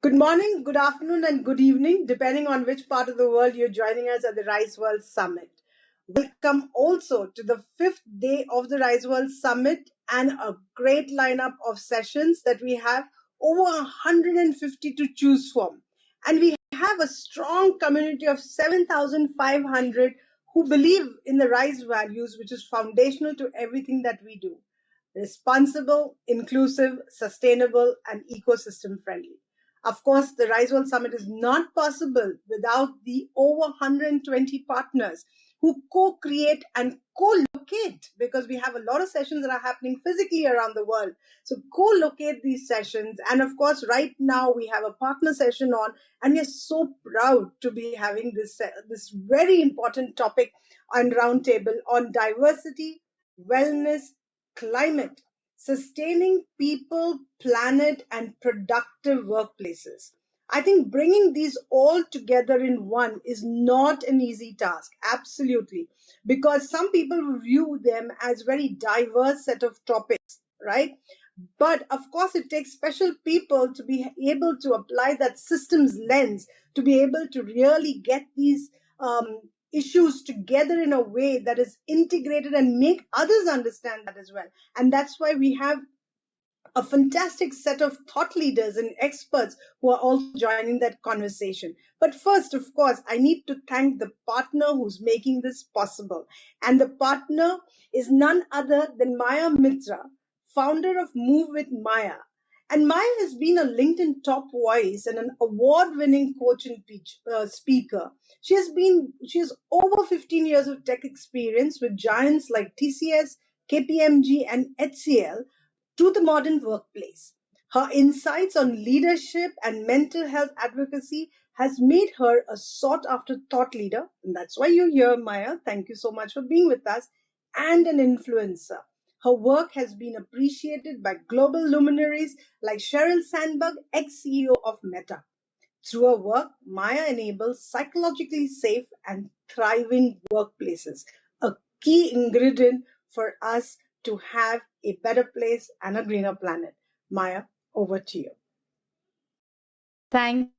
Good morning, good afternoon, and good evening, depending on which part of the world you're joining us at the Rise World Summit. Welcome also to the fifth day of the Rise World Summit and a great lineup of sessions that we have, over 150 to choose from. And we have a strong community of 7,500 who believe in the Rise values, which is foundational to everything that we do: responsible, inclusive, sustainable, and ecosystem friendly. Of course, the Rise World Summit is not possible without the over 120 partners who co-create and co-locate, because we have a lot of sessions that are happening physically around the world. So co-locate these sessions. And of course, right now we have a partner session on, and we are so proud to be having this very important topic on roundtable on diversity, wellness, climate, sustaining people, planet, and productive workplaces. I think bringing these all together in one is not an easy task, absolutely, because some people view them as very diverse set of topics, right? But of course, it takes special people to be able to apply that systems lens to be able to really get these issues together in a way that is integrated and make others understand that as well. And that's why we have a fantastic set of thought leaders and experts who are also joining that conversation. But first, of course, I need to thank the partner who's making this possible. And the partner is none other than Maya Mitra, founder of Move with Maya. And Maya has been a LinkedIn top voice and an award-winning coach and speaker. She has over 15 years of tech experience with giants like TCS, KPMG, and HCL to the modern workplace. Her insights on leadership and mental health advocacy has made her a sought after thought leader. And that's why you're here, Maya. Thank you so much for being with us. And an influencer. Her work has been appreciated by global luminaries like Sheryl Sandberg, ex-CEO of Meta. Through her work, Maya enables psychologically safe and thriving workplaces, a key ingredient for us to have a better place and a greener planet. Maya, over to you. Thank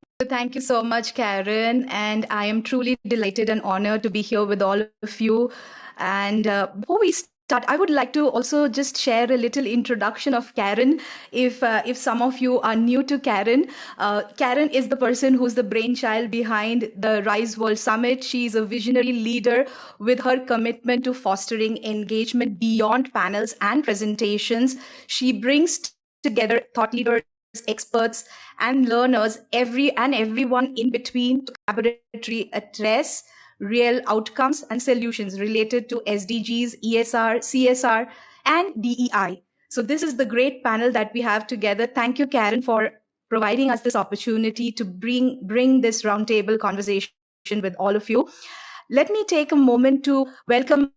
you so much, Karen. And I am truly delighted and honored to be here with all of you. And before we start, I would like to also just share a little introduction of Karen. If some of you are new to Karen, Karen is the person who's the brainchild behind the Rise World Summit. She is a visionary leader with her commitment to fostering engagement beyond panels and presentations. She brings together thought leaders, experts, and learners, everyone in between, to collaboratively address real outcomes and solutions related to SDGs, ESR, CSR, and DEI. So this is the great panel that we have together. Thank you, Karen, for providing us this opportunity to bring this roundtable conversation with all of you. Let me take a moment to welcome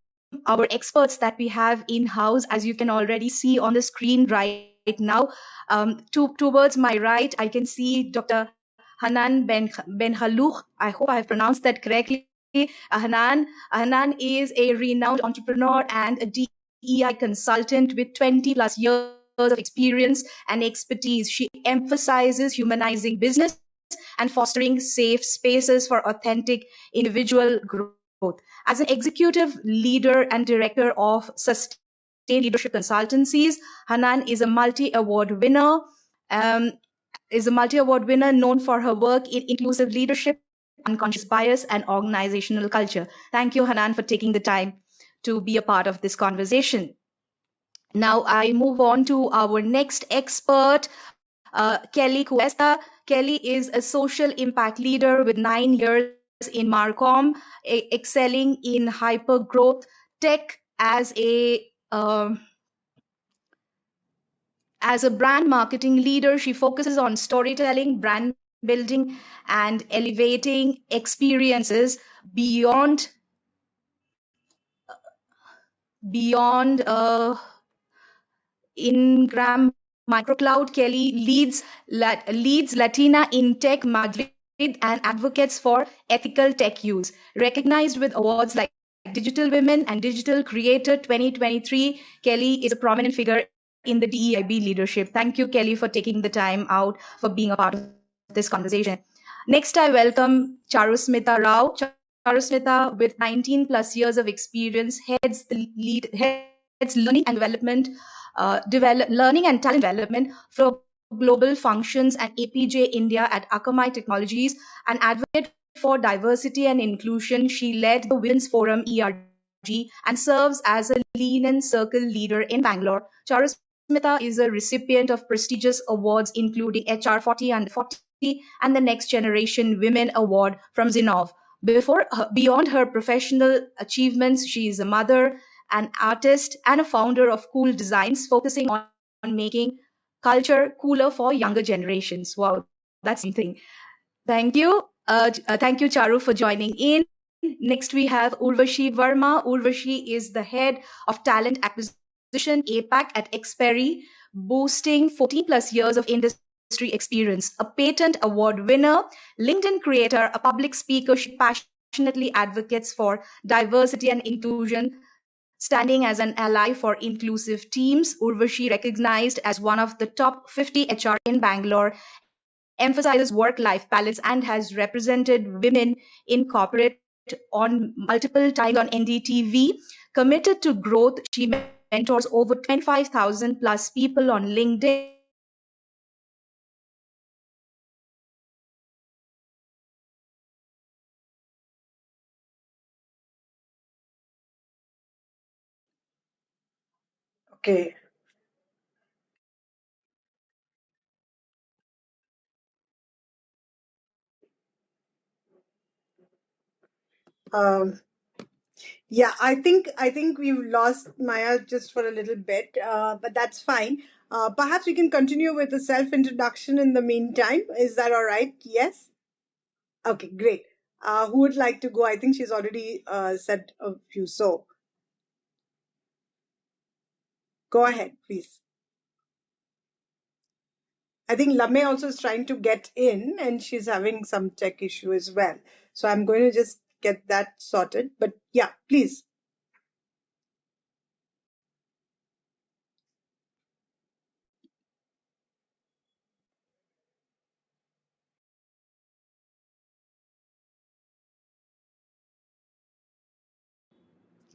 our experts that we have in-house. As you can already see on the screen right now, towards my right, I can see Dr. Hanan Ben Halouch. I hope I have pronounced that correctly. Hanan is a renowned entrepreneur and a DEI consultant with 20 plus years of experience and expertise. She emphasizes humanizing business and fostering safe spaces for authentic individual growth. As an executive leader and director of Sustained Leadership Consultancies, Hanan is a multi-award winner. Known for her work in inclusive leadership, unconscious bias, and organizational culture. Thank you, Hanan, for taking the time to be a part of this conversation. Now I move on to our next expert, Kelly Cuesta. Kelly is a social impact leader with 9 years in Marcom, excelling in hyper growth tech as a brand marketing leader. She focuses on storytelling, brand building, and elevating experiences beyond Ingram Microcloud. Kelly leads Latina in Tech Madrid and advocates for ethical tech use. Recognized with awards like Digital Women and Digital Creator 2023, Kelly is a prominent figure in the DEIB leadership. Thank you, Kelly, for taking the time out for being a part of this conversation. Next, I welcome Charusmita Rao. Charusmita, with 19 plus years of experience, heads learning and talent development for global functions at APJ India at Akamai Technologies, an advocate for diversity and inclusion. She led the Women's Forum ERG and serves as a Lean and Circle leader in Bangalore. Charusmita is a recipient of prestigious awards including HR 40 and 40 and the Next Generation Women Award from Zinov. Beyond her professional achievements, she is a mother, an artist, and a founder of Cool Designs, focusing on making culture cooler for younger generations. Wow, that's something. Thank you. Thank you, Charu, for joining in. Next, we have Urvashi Verma. Urvashi is the head of talent acquisition APAC at Xperi, boasting 14 plus years of industry experience, a patent award winner, LinkedIn creator, a public speaker. She passionately advocates for diversity and inclusion, standing as an ally for inclusive teams. Urvashi, recognized as one of the top 50 HR in Bangalore, emphasizes work-life balance and has represented women in corporate on multiple times on NDTV. Committed to growth, she mentors over 25,000 plus people on LinkedIn. Okay. Um, yeah, I think we've lost Maya just for a little bit, but that's fine. Perhaps we can continue with the self introduction in the meantime. Is that all right? Yes. Okay, great. Who would like to go? I think she's already said a few. So go ahead, please. I think Lame also is trying to get in and she's having some tech issue as well. So I'm going to just get that sorted. But yeah, please.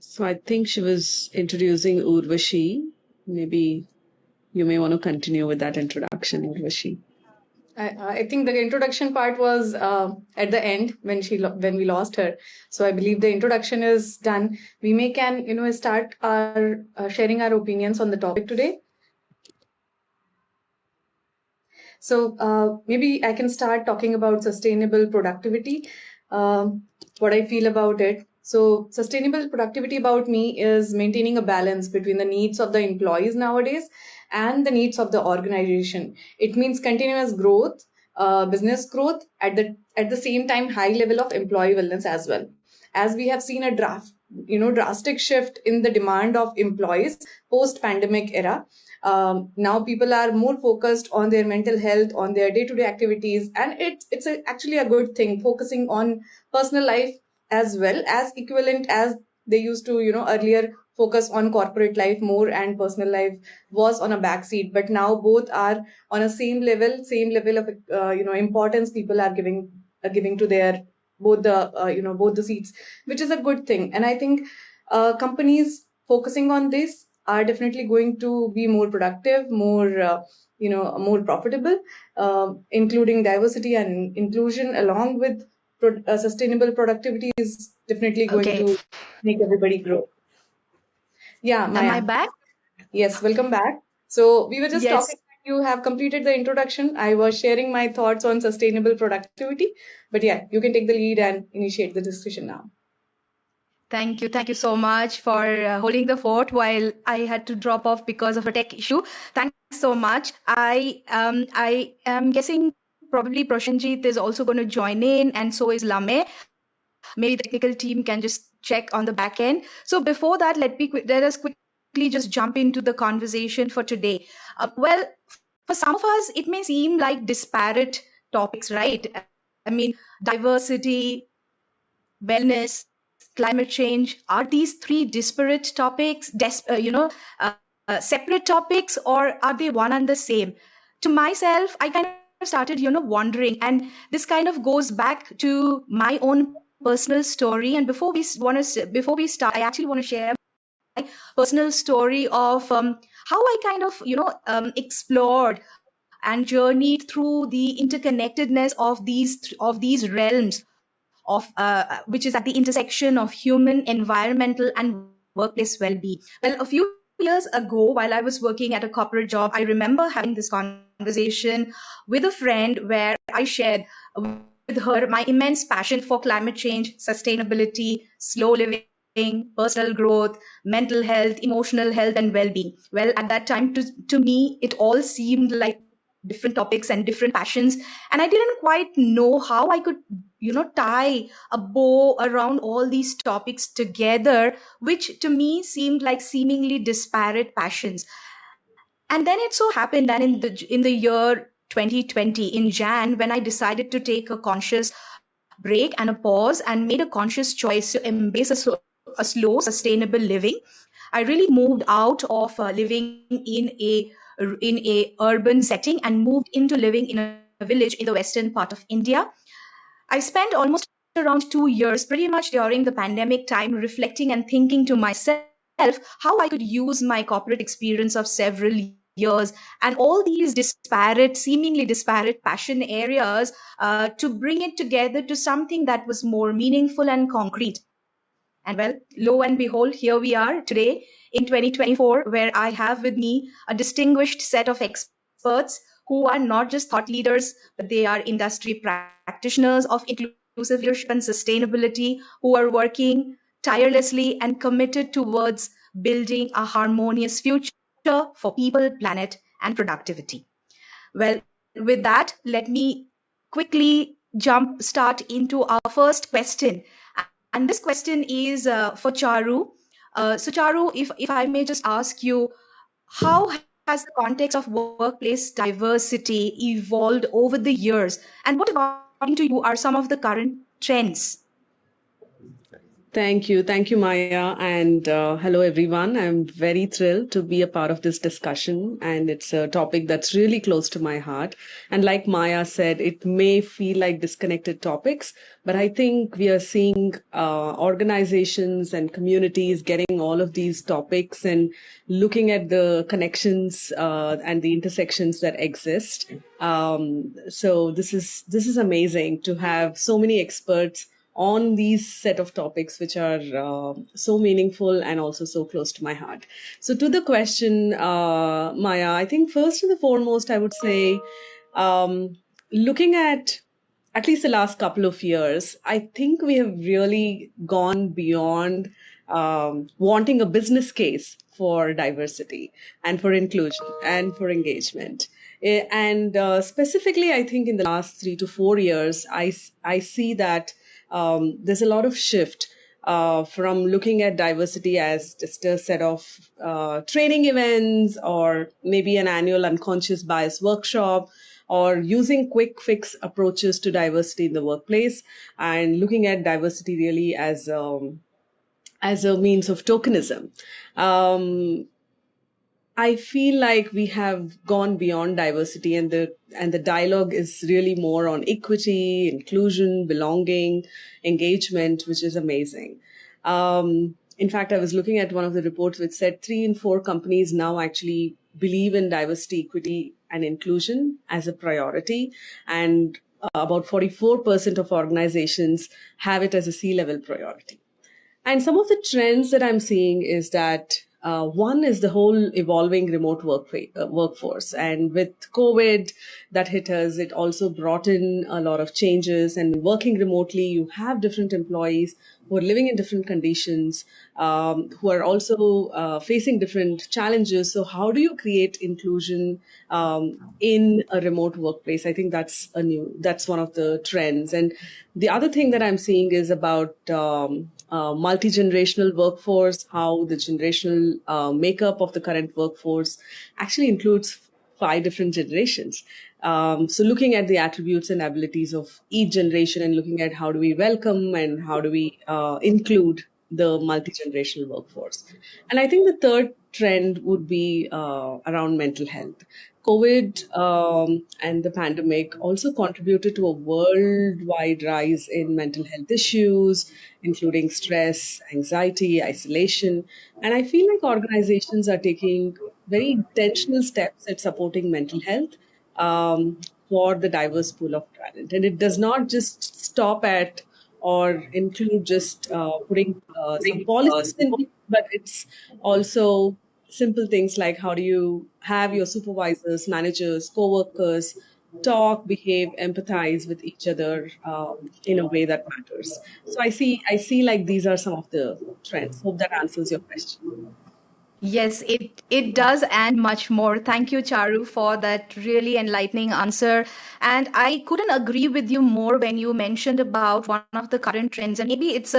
So I think she was introducing Urvashi. Maybe you may want to continue with that introduction, Urvashi. I think the introduction part was at the end when we lost her. So I believe the introduction is done. We may can start our sharing our opinions on the topic today. So maybe I can start talking about sustainable productivity. What I feel about it. So sustainable productivity about me is maintaining a balance between the needs of the employees nowadays and the needs of the organization. It means continuous growth, business growth at the same time high level of employee wellness as well. As we have seen a drastic shift in the demand of employees post pandemic era. Now people are more focused on their mental health, on their day-to-day activities, and actually a good thing, focusing on personal life as well as equivalent as they used to, earlier focus on corporate life more and personal life was on a backseat. But now both are on a same level of, importance people are giving to their both the seats, which is a good thing. And I think companies focusing on this are definitely going to be more productive, more profitable, including diversity and inclusion along with sustainable productivity is definitely going Okay. to make everybody grow. Yeah, Am I Maya. back? Yes, welcome back. So we were just Yes. talking. You have completed the introduction. I was sharing my thoughts on sustainable productivity, but yeah, you can take the lead and initiate the discussion now. Thank you. Thank you so much for holding the fort while I had to drop off because of a tech issue. Thanks so much. I am guessing probably Proshenjit is also going to join in, and so is Lame. Maybe the technical team can just check on the back end. So before that, let us quickly just jump into the conversation for today. Well, for some of us, it may seem like disparate topics, right? I mean, diversity, wellness, climate change, are these three disparate topics, separate topics, or are they one and the same? To myself, I kind started, wondering, and this kind of goes back to my own personal story. And before we start, I actually want to share personal story of how I kind of, explored and journeyed through the interconnectedness of these realms of which is at the intersection of human, environmental, and workplace well-being. Well, a few years ago, while I was working at a corporate job, I remember having this conversation with a friend where I shared with her my immense passion for climate change, sustainability, slow living, personal growth, mental health, emotional health, and well-being. Well, at that time, to me, it all seemed like different topics and different passions, and I didn't quite know how I could, tie a bow around all these topics together, which to me seemed like seemingly disparate passions. And then it so happened that in the year 2020, in Jan, when I decided to take a conscious break and a pause and made a conscious choice to embrace a slow, sustainable living, I really moved out of living in a urban setting and moved into living in a village in the western part of India. I spent almost around 2 years, pretty much during the pandemic time, reflecting and thinking to myself how I could use my corporate experience of several years and all these seemingly disparate passion areas to bring it together to something that was more meaningful and concrete. And well, lo and behold, here we are today in 2024, where I have with me a distinguished set of experts who are not just thought leaders, but they are industry practitioners of inclusive leadership and sustainability who are working tirelessly and committed towards building a harmonious future for people, planet, and productivity. Well, with that, let me quickly jump start into our first question. And this question is for Charu. So, Charu, if I may just ask you, how has the context of workplace diversity evolved over the years? And what, according to you, are some of the current trends? Thank you. Thank you, Maya. And hello, everyone. I'm very thrilled to be a part of this discussion. And it's a topic that's really close to my heart. And like Maya said, it may feel like disconnected topics, but I think we are seeing organizations and communities getting all of these topics and looking at the connections and the intersections that exist. So this is amazing to have so many experts on these set of topics which are so meaningful and also so close to my heart. So to the question, Maya, I think first and foremost, I would say looking at least the last couple of years, I think we have really gone beyond wanting a business case for diversity and for inclusion and for engagement. And specifically, I think in the last 3 to 4 years, I see that there's a lot of shift from looking at diversity as just a set of training events or maybe an annual unconscious bias workshop or using quick fix approaches to diversity in the workplace and looking at diversity really as a means of tokenism. I feel like we have gone beyond diversity, and the dialogue is really more on equity, inclusion, belonging, engagement, which is amazing. In fact, I was looking at one of the reports which said 3 in 4 companies now actually believe in diversity, equity, and inclusion as a priority, and about 44% of organizations have it as a C-level priority. And some of the trends that I'm seeing is that one is the whole evolving remote workforce. And with COVID that hit us, it also brought in a lot of changes. And working remotely, you have different employees who are living in different conditions, who are also facing different challenges. So how do you create inclusion in a remote workplace? I think that's one of the trends. And the other thing that I'm seeing is about multi-generational workforce, how the generational makeup of the current workforce actually includes 5 different generations. So looking at the attributes and abilities of each generation and looking at how do we welcome and how do we include the multi-generational workforce. And I think the third trend would be around mental health. COVID and the pandemic also contributed to a worldwide rise in mental health issues, including stress, anxiety, isolation. And I feel like organizations are taking very intentional steps at supporting mental health for the diverse pool of talent. And it does not just stop at or include just putting some policies in place, but it's also simple things like how do you have your supervisors, managers, co-workers talk, behave, empathize with each other in a way that matters. So I see like these are some of the trends. Hope that answers your question. Yes, it does and much more. Thank you, Charu, for that really enlightening answer. And I couldn't agree with you more when you mentioned about one of the current trends. And maybe it's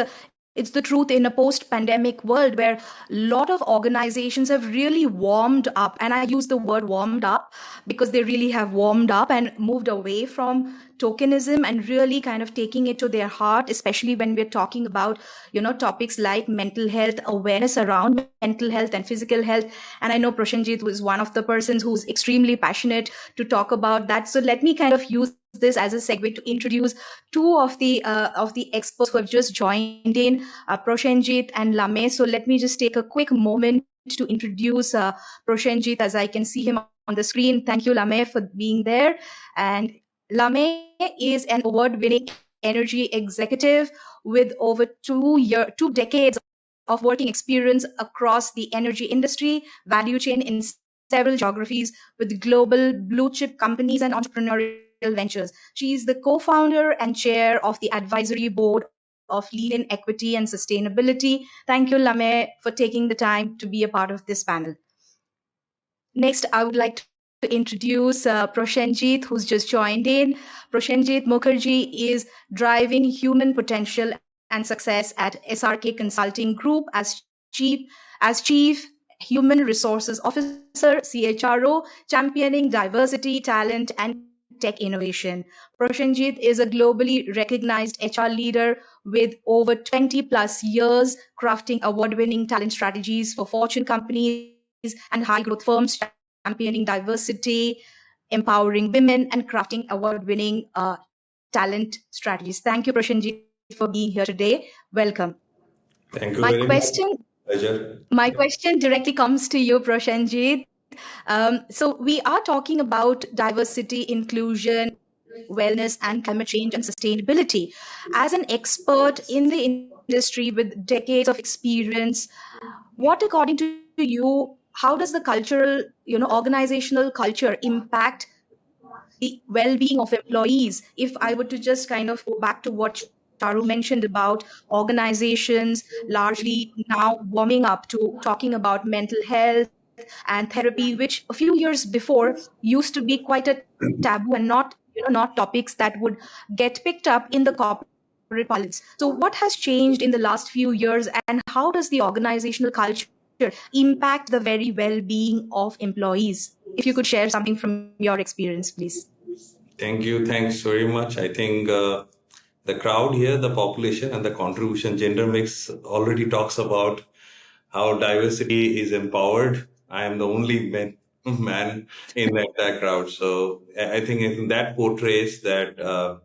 the truth in a post-pandemic world where a lot of organizations have really warmed up. And I use the word warmed up because they really have warmed up and moved away from tokenism and really kind of taking it to their heart, especially when we're talking about, topics like mental health, awareness around mental health and physical health. And I know Prashanjit was one of the persons who's extremely passionate to talk about that. So let me kind of use this as a segue to introduce two of the experts who have just joined in, Prashanjit and Lame. So let me just take a quick moment to introduce Prashanjit as I can see him on the screen. Thank you, Lame, for being there. And Lame is an award-winning energy executive with over 2 decades of working experience across the energy industry value chain in several geographies with global blue chip companies and entrepreneurial ventures. She is the co-founder and chair of the advisory board of Lean Equity and Sustainability. Thank you, Lame, for taking the time to be a part of this panel. Next, I would like to introduce Prashanjit, who's just joined in. Prashanjit Mukherjee is driving human potential and success at SRK Consulting Group as chief human resources officer, CHRO, championing diversity, talent, and tech innovation. Prashanjit is a globally recognized HR leader with over 20 plus years crafting award-winning talent strategies for Fortune companies and high growth firms, championing diversity, empowering women, and crafting award-winning talent strategies. Thank you, Prashanjit, for being here today. Welcome. Thank you My very much. question, Pleasure. my question directly comes to you, Prashanjit. So we are talking about diversity, inclusion, wellness, and climate change and sustainability. As an expert in the industry with decades of experience, what, according to you, how does the cultural, organizational culture impact the well-being of employees? If I were to just kind of go back to what Charu mentioned about organizations largely now warming up to talking about mental health and therapy, which a few years before used to be quite a taboo and not topics that would get picked up in the corporate parlance. So what has changed in the last few years, and how does the organizational culture impact the very well-being of employees? If you could share something from your experience, please. Thank you. Thanks very much. I think the crowd here, the population, and the contribution gender mix already talks about how diversity is empowered. I am the only man in that entire crowd. So I think that portrays that,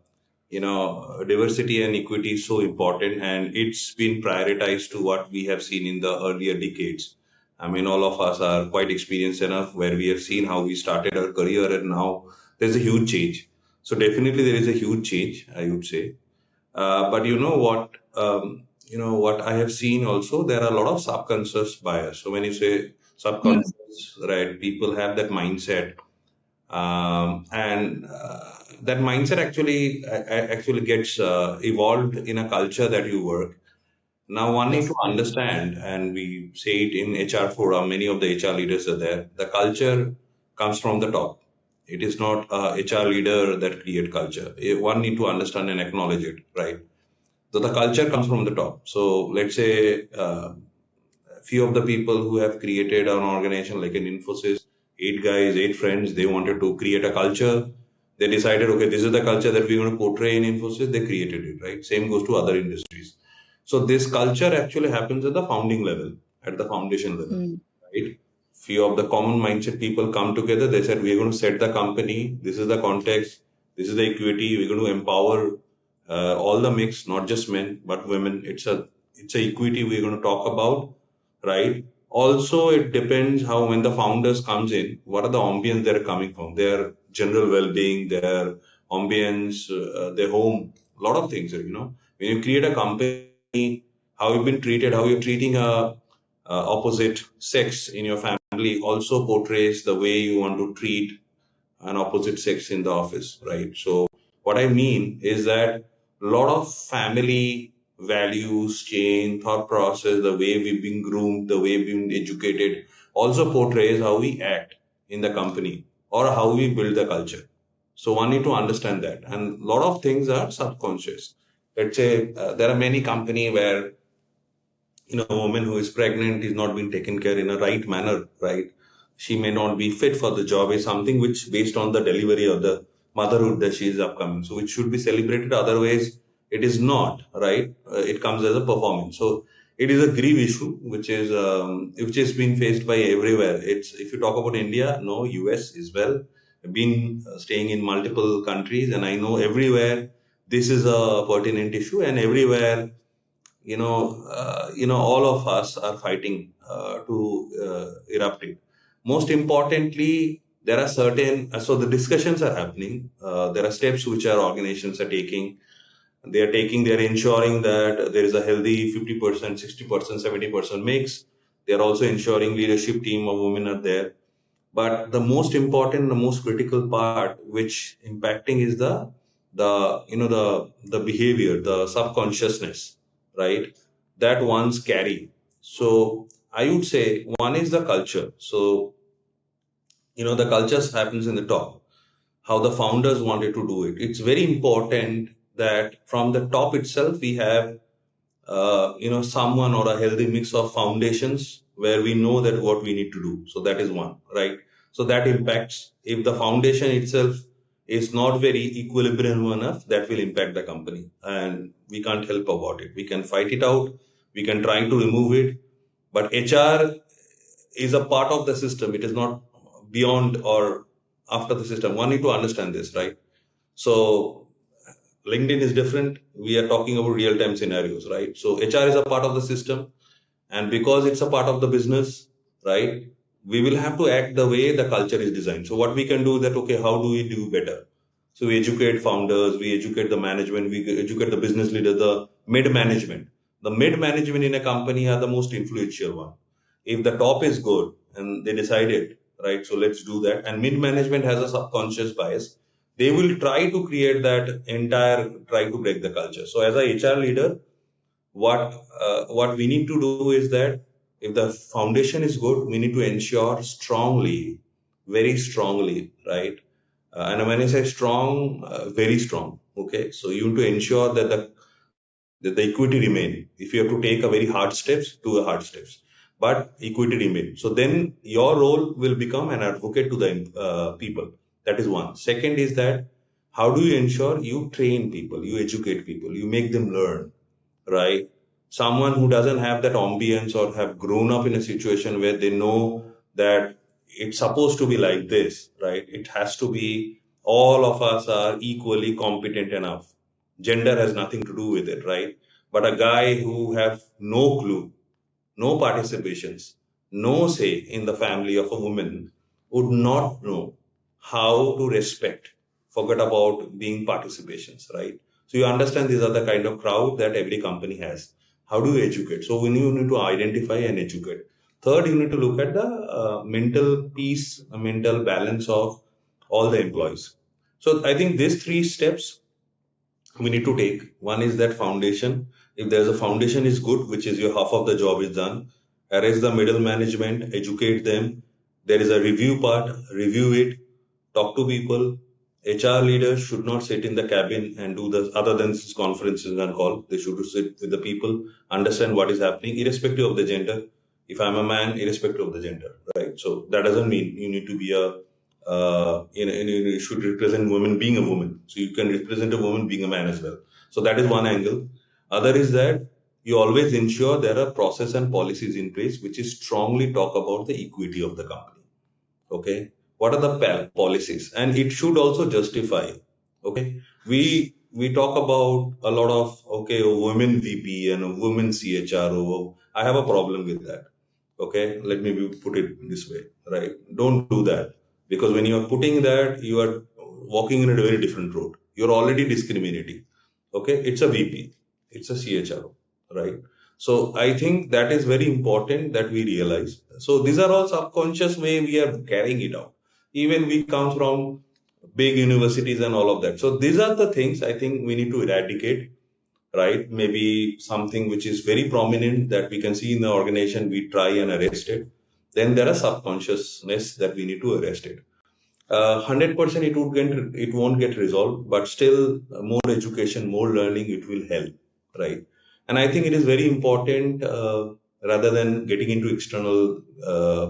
diversity and equity is so important, and it's been prioritized to what we have seen in the earlier decades. I mean, all of us are quite experienced enough where we have seen how we started our career, and now there's a huge change. So definitely there is a huge change, I would say. But you know what? What I have seen also, there are a lot of subconscious bias. So when you say subconscious, right, people have that mindset, and that mindset actually gets evolved in a culture that you work. Now, one need to understand, and we say it in HR forum, many of the HR leaders are there. The culture comes from the top. It is not a HR leader that create culture. One need to understand and acknowledge it, right? So the culture comes from the top. So let's say a few of the people who have created an organization like an Infosys, 8 guys, 8 friends, they wanted to create a culture. They decided, okay, this is the culture that we're going to portray in Infosys. They created it, right? Same goes to other industries. So this culture actually happens at the founding level, at the foundation level, right? few of the common mindset people come together. They said, we're going to set the company. This is the context. This is the equity. We're going to empower all the mix, not just men, but women. It's a equity we're going to talk about, right? Also, it depends how when the founders comes in, what are the ambience they're coming from, their general well-being, their ambience, their home, a lot of things, When you create a company, how you've been treated, how you're treating a opposite sex in your family also portrays the way you want to treat an opposite sex in the office, right? So what I mean is that a lot of family values, change, thought process, the way we've been groomed, the way we've been educated, also portrays how we act in the company or how we build the culture. So one need to understand that, and a lot of things are subconscious. Let's say there are many company where a woman who is pregnant is not being taken care in a right manner, right? She may not be fit for the job is something which based on the delivery or the motherhood that she is upcoming. So it should be celebrated. Otherwise, it is not, right? It comes as a performance. So it is a grief issue which is being faced by everywhere. It's if you talk about India, no, US as well. I've been staying in multiple countries, and I know everywhere this is a pertinent issue, and everywhere all of us are fighting to erupt it. Most importantly, there are so the discussions are happening. There are steps which our organizations are taking. They're ensuring that there is a healthy 50%, 60%, 70% mix. They're also ensuring leadership team of women are there. But the most important, the most critical part, which impacting is the behavior, the subconsciousness, right? That ones carry. So I would say one is the culture. So the culture happens in the top. How the founders wanted to do it. It's very important that from the top itself we have someone or a healthy mix of foundations where we know that what we need to do. So that is one, right? So that impacts if the foundation itself is not very equilibrium enough, that will impact the company, and we can't help about it. We can fight it out, we can try to remove it, but HR is a part of the system. It is not beyond or after the system. One need to understand this, right? So LinkedIn is different. We are talking about real-time scenarios, right? So HR is a part of the system, and because it's a part of the business, right, we will have to act the way the culture is designed. So what we can do that, okay, how do we do better? So we educate founders, we educate the management, we educate the business leader, the mid-management. The mid-management in a company are the most influential one. If the top is good and they decided, right, so let's do that. And mid-management has a subconscious bias. They will try to create that try to break the culture. So as a HR leader, what we need to do is that if the foundation is good, we need to ensure strongly, very strongly, right? And when I say strong, very strong. Okay, so you need to ensure that the equity remain. If you have to take a very hard steps, do the hard steps, but equity remain. So then your role will become an advocate to the people. That is one. Second is that how do you ensure you train people, you educate people, you make them learn, right? Someone who doesn't have that ambience or have grown up in a situation where they know that it's supposed to be like this, right? It has to be all of us are equally competent enough. Gender has nothing to do with it, right? But a guy who have no clue, no participations, no say in the family of a woman would not know how to respect, forget about being participations, right? So you understand these are the kind of crowd that every company has. How do you educate? So when you need to identify and educate. Third, you need to look at the mental peace, mental balance of all the employees. So I think these three steps we need to take. One is that foundation. If there's a foundation is good, which is your half of the job is done. Arrange the middle management, educate them. There is a review part, review it, talk to people. HR leaders should not sit in the cabin and do the other than conferences and call. They should sit with the people, understand what is happening, irrespective of the gender. If I'm a man, irrespective of the gender, right? So that doesn't mean you need to be you should represent women being a woman. So you can represent a woman being a man as well. So that is one angle. Other is that you always ensure there are process and policies in place which is strongly talk about the equity of the company. Okay, what are the policies, and it should also justify. Okay, we talk about a lot of, okay, a women VP and a women CHRO. I have a problem with that. Okay, let me put it this way, right? Don't do that, because when you are putting that, you are walking in a very different road. You're already discriminating. Okay, it's a VP, it's a CHRO, right? So I think that is very important that we realize. So these are all subconscious way we are carrying it out. Even we come from big universities and all of that. So these are the things I think we need to eradicate, right? Maybe something which is very prominent that we can see in the organization, we try and arrest it. Then there are subconsciousness that we need to arrest it. 100% it won't get resolved, but still more education, more learning, it will help, right? And I think it is very important, rather than getting into external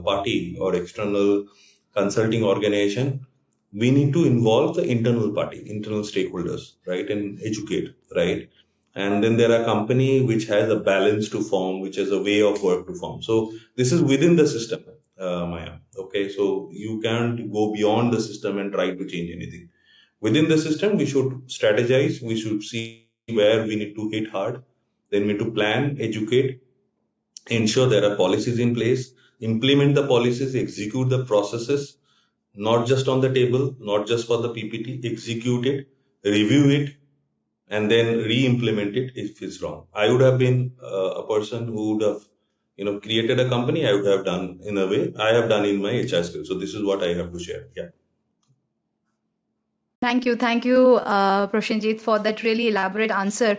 party or external consulting organization, we need to involve the internal party, internal stakeholders, right, and educate, right? And then there are company which has a balance to form, which has a way of work to form. So this is within the system, Maya. Okay, so you can't go beyond the system and try to change anything. Within the system, we should strategize. We should see where we need to hit hard. Then we need to plan, educate, ensure there are policies in place, implement the policies, execute the processes, not just on the table, not just for the PPT, execute it, review it, and then re-implement it if it's wrong. I would have been a person who would have, created a company. I would have done in a way I have done in my HR skill. So this is what I have to share. Yeah. Thank you, Prashanjit, for that really elaborate answer.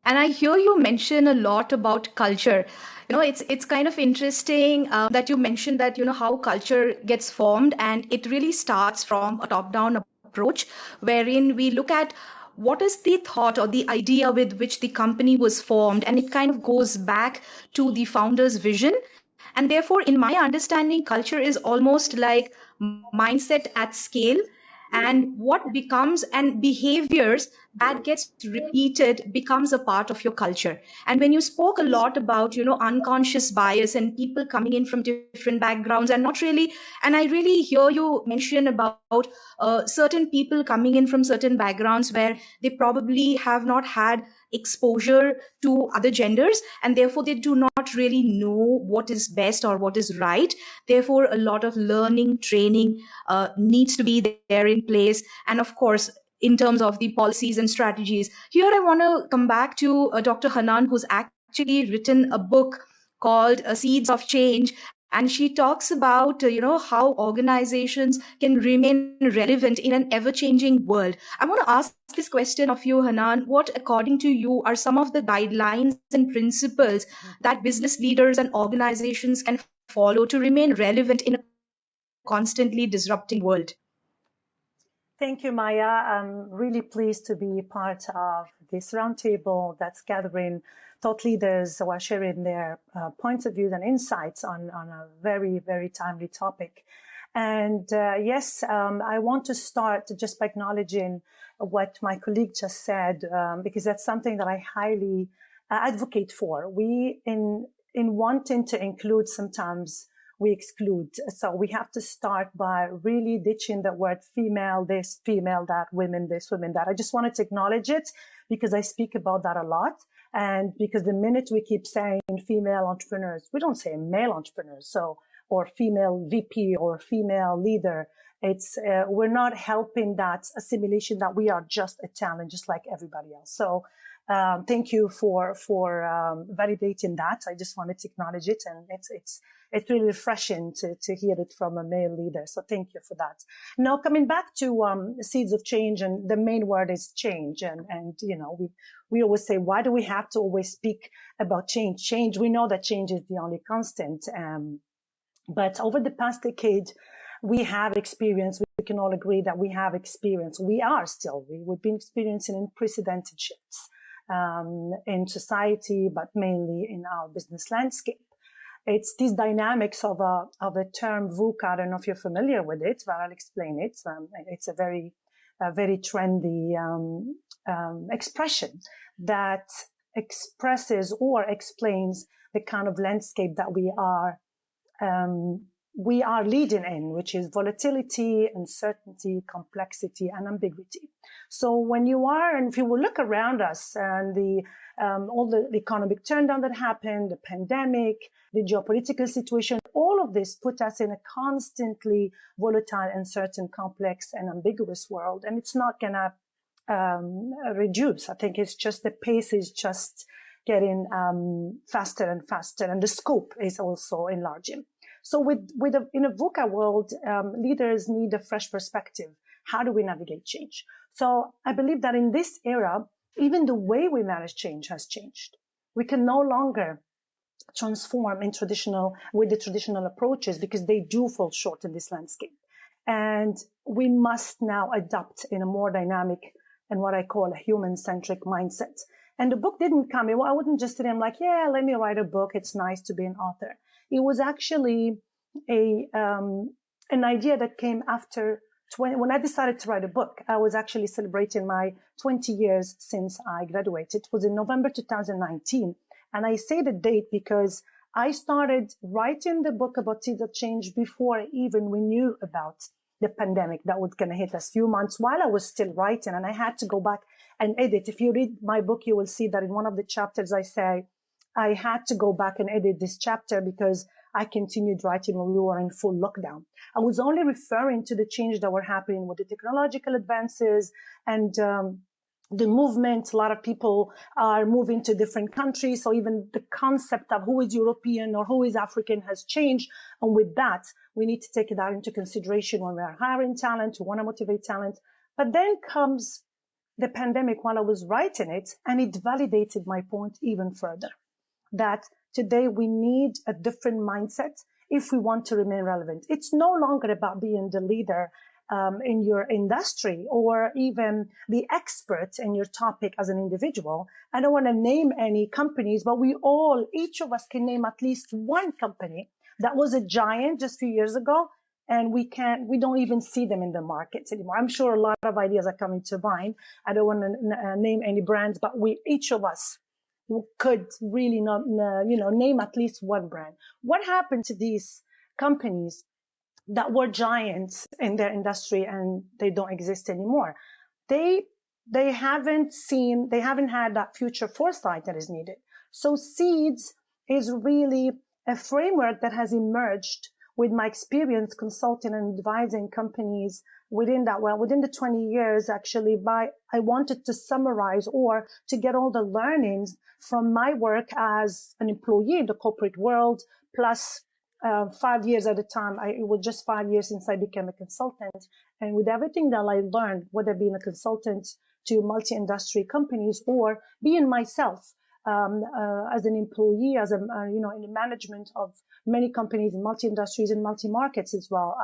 And I hear you mention a lot about culture. It's kind of interesting that you mentioned that how culture gets formed, and it really starts from a top-down approach, wherein we look at what is the thought or the idea with which the company was formed, and it kind of goes back to the founder's vision. And therefore, in my understanding, culture is almost like mindset at scale, and what becomes and behaviors that gets repeated becomes a part of your culture. And when you spoke a lot about unconscious bias and people coming in from different backgrounds, and not really, and I really hear you mention about certain people coming in from certain backgrounds where they probably have not had exposure to other genders, and therefore they do not really know what is best or what is right. Therefore a lot of learning, training needs to be there in place. And of course, in terms of the policies and strategies, here I want to come back to Dr. Hanan, who's actually written a book called Seeds of Change, and she talks about how organizations can remain relevant in an ever changing world. I want to ask this question of you, Hanan. What, according to you, are some of the guidelines and principles that business leaders and organizations can follow to remain relevant in a constantly disrupting world? Thank you, Maya. I'm really pleased to be part of this roundtable that's gathering thought leaders who are sharing their points of view and insights on a very, very timely topic. And yes, I want to start just by acknowledging what my colleague just said, because that's something that I highly advocate for. We, in wanting to include, sometimes we exclude. So we have to start by really ditching the word female this, female that, women this, women that. I just wanted to acknowledge it because I speak about that a lot. And because the minute we keep saying female entrepreneurs, we don't say male entrepreneurs. So, or female VP or female leader, it's we're not helping that assimilation that we are just a talent, just like everybody else. So thank you for validating that. I just wanted to acknowledge it, and it's really refreshing to hear it from a male leader. So thank you for that. Now coming back to Seeds of Change, and the main word is change. And we always say, why do we have to always speak about change? Change, we know that change is the only constant. But over the past decade, we have experienced, we can all agree that we have experienced, we've been experiencing unprecedented shifts in society, but mainly in our business landscape. It's these dynamics of a term VUCA. I don't know if you're familiar with it, but I'll explain it. It's a very trendy expression that expresses or explains the kind of landscape that we are leading in, which is volatility, uncertainty, complexity, and ambiguity. So when you are, and if you will look around us and all the economic turndown that happened, the pandemic, the geopolitical situation, all of this put us in a constantly volatile, uncertain, complex, and ambiguous world. And it's not going to reduce. I think it's just the pace is just getting faster and faster, and the scope is also enlarging. So in a VUCA world, leaders need a fresh perspective. How do we navigate change? So I believe that in this era, even the way we manage change has changed. We can no longer transform with the traditional approaches because they do fall short in this landscape. And we must now adapt in a more dynamic and what I call a human-centric mindset. And the book didn't come. I wasn't just sitting, I'm like, yeah, let me write a book. It's nice to be an author. It was actually an idea that came after when I decided to write a book. I was actually celebrating my 20 years since I graduated. It was in November 2019. And I say the date because I started writing the book about Seeds of Change before even we knew about the pandemic that was going to hit us few months while I was still writing. And I had to go back and edit. If you read my book, you will see that in one of the chapters I say, I had to go back and edit this chapter because I continued writing when we were in full lockdown. I was only referring to the change that were happening with the technological advances and the movement. A lot of people are moving to different countries. So even the concept of who is European or who is African has changed. And with that, we need to take that into consideration when we are hiring talent, we want to motivate talent. But then comes the pandemic while I was writing it, and it validated my point even further, that today we need a different mindset if we want to remain relevant. It's no longer about being the leader in your industry or even the expert in your topic as an individual. I don't want to name any companies, but each of us can name at least one company that was a giant just a few years ago, and we don't even see them in the markets anymore. I'm sure a lot of ideas are coming to mind. I don't want to name any brands, but each of us could really not, name at least one brand. What happened to these companies that were giants in their industry and they don't exist anymore? They haven't had that future foresight that is needed. So Seeds is really a framework that has emerged with my experience consulting and advising companies within the 20 years, actually, I wanted to summarize or to get all the learnings from my work as an employee in the corporate world, plus 5 years at a time. It was just 5 years since I became a consultant. And with everything that I learned, whether being a consultant to multi-industry companies or being myself as an employee, in the management of many companies in multi-industries and multi-markets as well.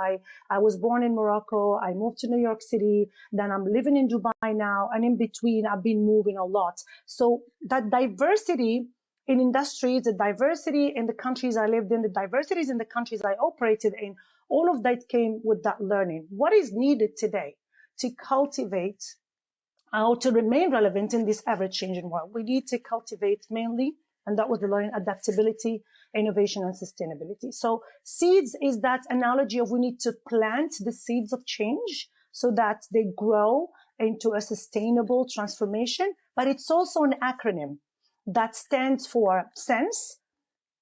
I was born in Morocco. I moved to New York City. Then I'm living in Dubai now. And in between, I've been moving a lot. So that diversity in industries, the diversity in the countries I lived in, the diversities in the countries I operated in, all of that came with that learning. What is needed today to cultivate how to remain relevant in this ever-changing world? We need to cultivate mainly, and that was the learning, adaptability, innovation, and sustainability. So Seeds is that analogy of we need to plant the seeds of change so that they grow into a sustainable transformation. But it's also an acronym that stands for sense,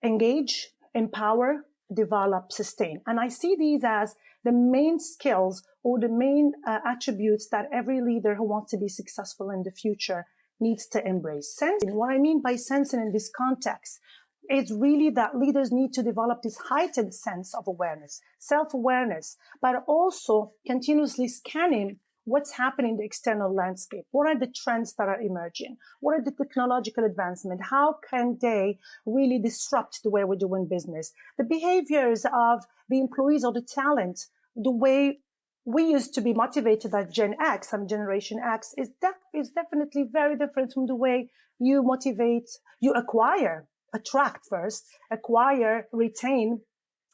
engage, empower, develop, sustain. And I see these as the main skills or the main attributes that every leader who wants to be successful in the future needs to embrace. Sensing, what I mean by sensing in this context is really that leaders need to develop this heightened sense of awareness, self-awareness, but also continuously scanning what's happening in the external landscape. What are the trends that are emerging? What are the technological advancements? How can they really disrupt the way we're doing business? The behaviors of the employees or the talent, the way we used to be motivated as Gen X, Generation X, is definitely very different from the way you acquire, retain,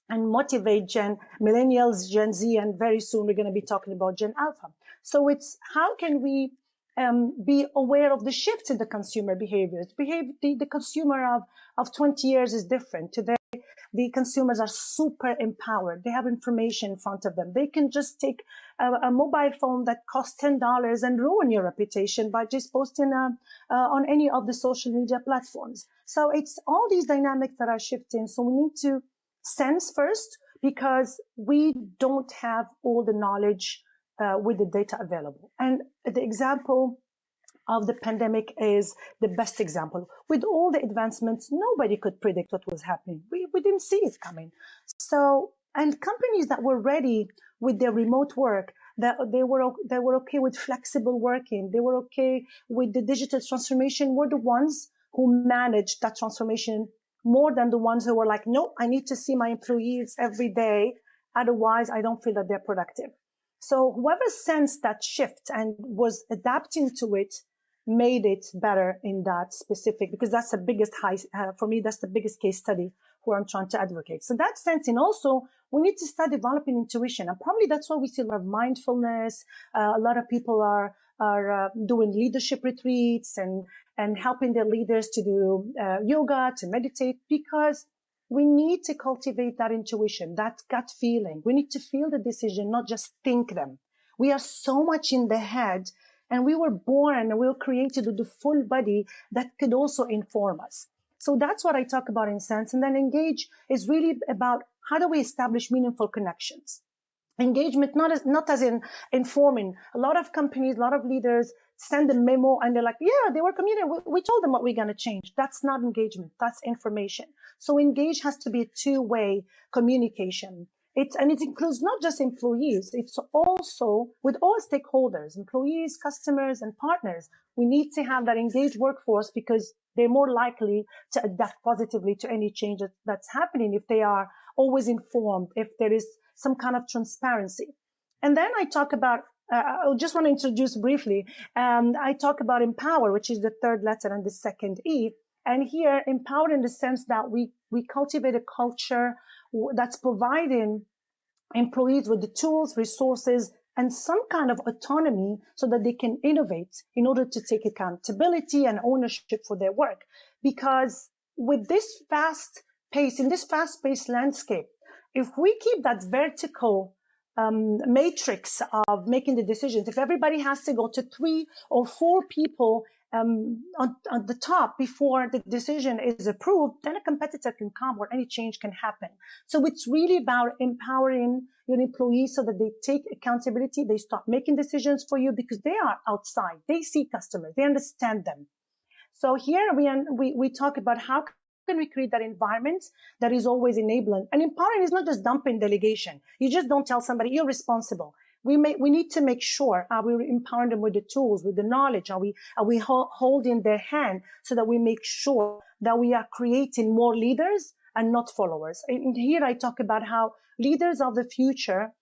and motivate millennials, Gen Z, and very soon we're going to be talking about Gen Alpha. So it's how can we be aware of the shifts in the consumer behaviors. The consumer of 20 years is different. Today, the consumers are super empowered. They have information in front of them. They can just take a mobile phone that costs $10 and ruin your reputation by just posting on any of the social media platforms. So it's all these dynamics that are shifting. So we need to sense first, because we don't have all the knowledge with the data available. And the example of the pandemic is the best example. With all the advancements, nobody could predict what was happening. We didn't see it coming. So, and companies that were ready with their remote work, that they were okay with flexible working, they were okay with the digital transformation, were the ones who managed that transformation more than the ones who were like, no, I need to see my employees every day. Otherwise, I don't feel that they're productive. So whoever sensed that shift and was adapting to it made it better in that specific, because that's the biggest for me, that's the biggest case study where I'm trying to advocate. So that sense, and also we need to start developing intuition. And probably that's why we see a lot of mindfulness. A lot of people are doing leadership retreats and helping their leaders to do yoga, to meditate, because we need to cultivate that intuition, that gut feeling. We need to feel the decision, not just think them. We are so much in the head, and we were born and we were created with the full body that could also inform us. So that's what I talk about in Sense. And then Engage is really about how do we establish meaningful connections. Engagement, not as in informing. A lot of companies, a lot of leaders send a memo and they're like, yeah, they were communicating. We told them what we're going to change. That's not engagement. That's information. So Engage has to be a two-way communication. It includes not just employees. It's also with all stakeholders, employees, customers, and partners. We need to have that engaged workforce because they're more likely to adapt positively to any change that's happening if they are always informed, if there is some kind of transparency. And then I talk about, I just want to introduce briefly, I talk about empower, which is the third letter and the second E. And here, empower in the sense that we cultivate a culture that's providing employees with the tools, resources, and some kind of autonomy so that they can innovate in order to take accountability and ownership for their work. Because with this fast pace, in this fast-paced landscape, if we keep that vertical matrix of making the decisions, if everybody has to go to 3 or 4 people on the top before the decision is approved, then a competitor can come where any change can happen. So it's really about empowering your employees so that they take accountability, they start making decisions for you because they are outside, they see customers, they understand them. So here we talk about how can we create that environment that is always enabling. And empowering is not just dumping delegation. You just don't tell somebody you're responsible. We need to make sure, are we empowering them with the tools, with the knowledge? Are we holding their hand so that we make sure that we are creating more leaders and not followers? And here I talk about how leaders of the future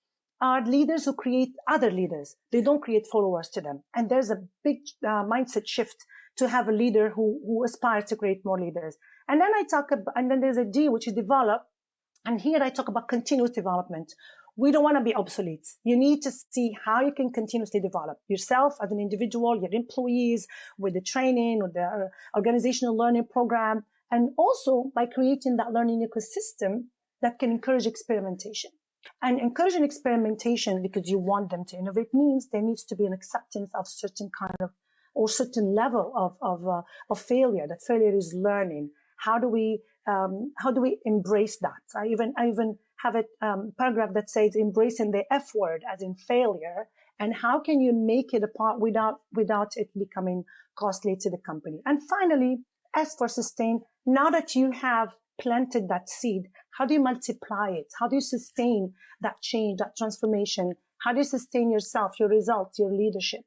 are leaders who create other leaders. They don't create followers to them. And there's a big mindset shift to have a leader who aspires to create more leaders. And then I talk about, and then there's a D, which is develop. And here I talk about continuous development. We don't want to be obsolete. You need to see how you can continuously develop yourself as an individual, your employees, with the training, with the organizational learning program, and also by creating that learning ecosystem that can encourage experimentation. And encouraging experimentation because you want them to innovate means there needs to be an acceptance of certain kind of or certain level of failure. That failure is learning. How do we embrace that? I even have a paragraph that says embracing the F word as in failure, and how can you make it a part without it becoming costly to the company? And finally, S for sustain. Now that you have planted that seed, how do you multiply it? How do you sustain that change, that transformation? How do you sustain yourself, your results, your leadership?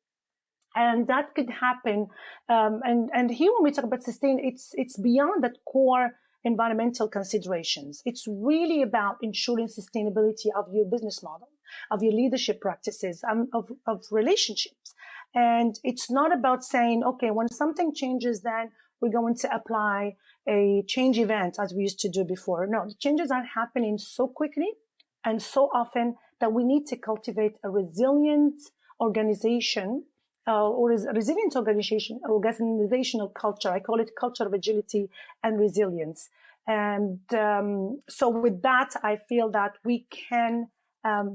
And that could happen. And here when we talk about sustain, it's beyond that core environmental considerations. It's really about ensuring sustainability of your business model, of your leadership practices, of relationships. And it's not about saying, okay, when something changes, then we're going to apply a change event as we used to do before. No, the changes are happening so quickly and so often that we need to cultivate a resilient organization or is resilient organizational culture. I call it culture of agility and resilience. And so with that, I feel that we can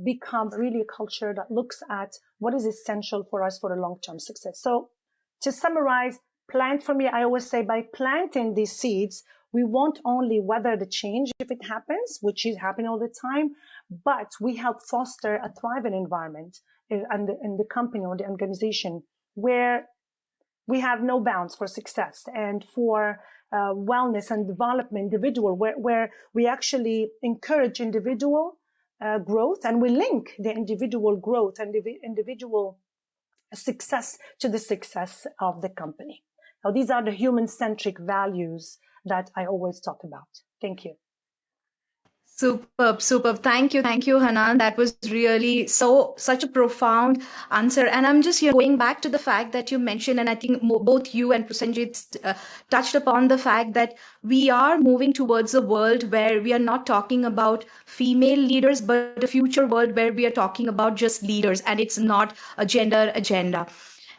become really a culture that looks at what is essential for us for a long-term success. So to summarize, plant for me, I always say by planting these seeds, we won't only weather the change if it happens, which is happening all the time, but we help foster a thriving environment in the company or the organization where we have no bounds for success and for wellness and development individual, where we actually encourage individual growth, and we link the individual growth and the individual success to the success of the company. Now, these are the human-centric values that I always talk about. Thank you. Superb, superb. Thank you, Hanan. That was really such a profound answer. And I'm just here going back to the fact that you mentioned, and I think both you and Prosenjit touched upon the fact that we are moving towards a world where we are not talking about female leaders, but a future world where we are talking about just leaders, and it's not a gender agenda.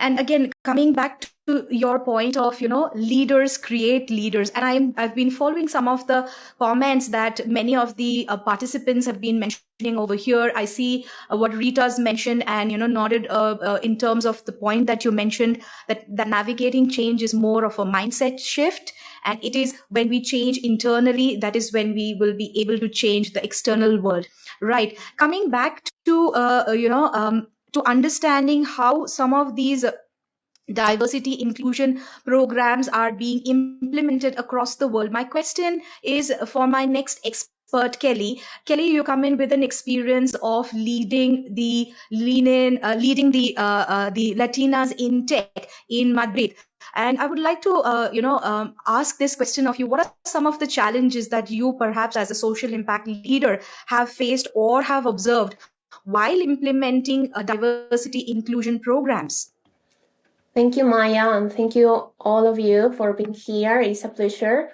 And again, coming back to your point of, leaders create leaders. And I've been following some of the comments that many of the participants have been mentioning over here. I see what Rita's mentioned and, nodded in terms of the point that you mentioned, that navigating change is more of a mindset shift. And it is when we change internally, that is when we will be able to change the external world. Right. Coming back to, to understanding how some of these diversity inclusion programs are being implemented across the world. My question is for my next expert, Kelly. Kelly, you come in with an experience of leading the Latinas in tech in Madrid. And I would like to, ask this question of you. What are some of the challenges that you, perhaps as a social impact leader, have faced or have observed while implementing diversity inclusion programs? Thank you, Maya, and thank you all of you for being here. It's a pleasure.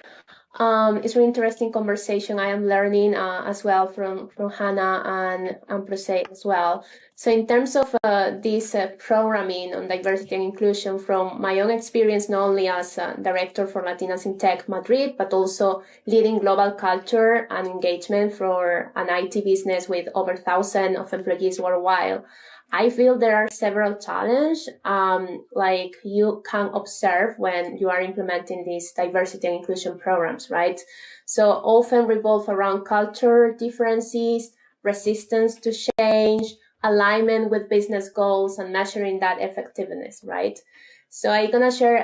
It's an interesting conversation. I am learning as well from Hannah and Prose as well. So in terms of this programming on diversity and inclusion, from my own experience, not only as director for Latinas in Tech Madrid, but also leading global culture and engagement for an IT business with over 1,000 of employees worldwide, I feel there are several challenges, like you can observe when you are implementing these diversity and inclusion programs, right? So often revolve around culture differences, resistance to change, alignment with business goals, and measuring that effectiveness, right? So I'm gonna share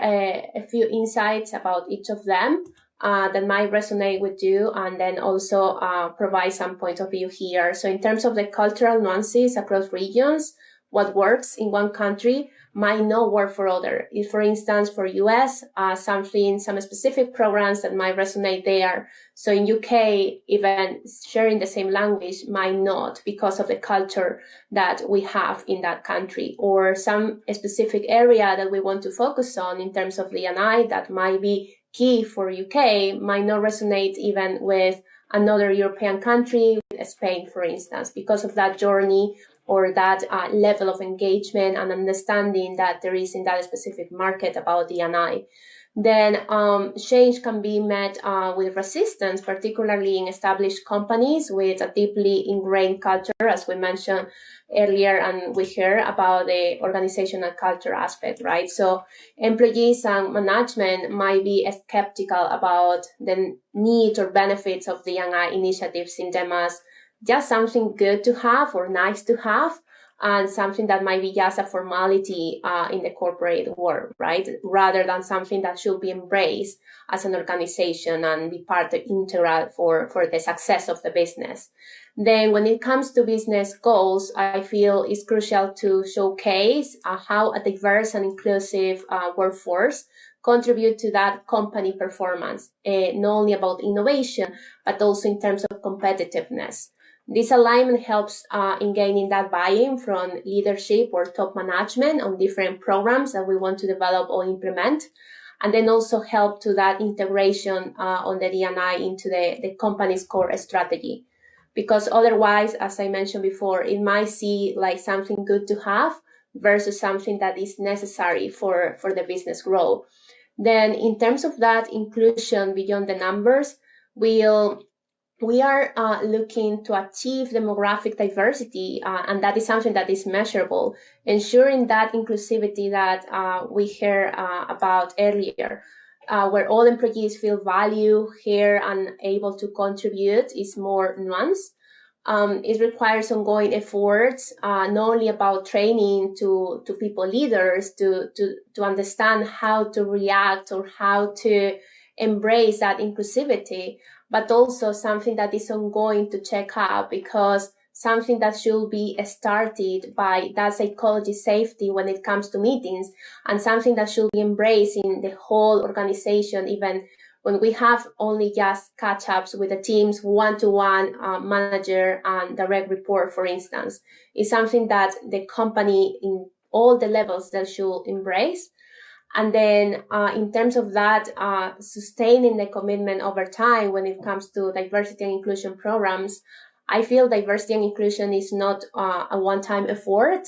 a few insights about each of them that might resonate with you, and then also provide some point of view here. So in terms of the cultural nuances across regions, what works in one country might not work for other. If, for instance, for US, some specific programs that might resonate there. So in UK, even sharing the same language might not, because of the culture that we have in that country, or some specific area that we want to focus on in terms of D&I that might be key for UK might not resonate even with another European country, Spain, for instance, because of that journey or that level of engagement and understanding that there is in that specific market about D&I. Then change can be met with resistance, particularly in established companies with a deeply ingrained culture, as we mentioned earlier, and we heard about the organizational culture aspect, right? So employees and management might be skeptical about the need or benefits of D&I initiatives, in them as just something good to have or nice to have, and something that might be just a formality in the corporate world, right? Rather than something that should be embraced as an organization and be part of integral for the success of the business. Then when it comes to business goals, I feel it's crucial to showcase how a diverse and inclusive workforce contribute to that company performance, not only about innovation, but also in terms of competitiveness. This alignment helps in gaining that buy-in from leadership or top management on different programs that we want to develop or implement, and then also help to that integration on the D&I into the company's core strategy. Because otherwise, as I mentioned before, it might seem like something good to have, versus something that is necessary for the business growth. Then in terms of that inclusion beyond the numbers, we are looking to achieve demographic diversity, and that is something that is measurable, ensuring that inclusivity that we heard about earlier, where all employees feel valued, heard, and able to contribute is more nuanced. It requires ongoing efforts, not only about training to people leaders to understand how to react or how to embrace that inclusivity, but also something that is ongoing to check up, because something that should be started by that psychology safety when it comes to meetings, and something that should be embraced in the whole organization, even when we have only just catch-ups with the team's one-to-one manager and direct report, for instance, is something that the company in all the levels that should embrace. And then in terms of that, sustaining the commitment over time when it comes to diversity and inclusion programs, I feel diversity and inclusion is not a one-time effort.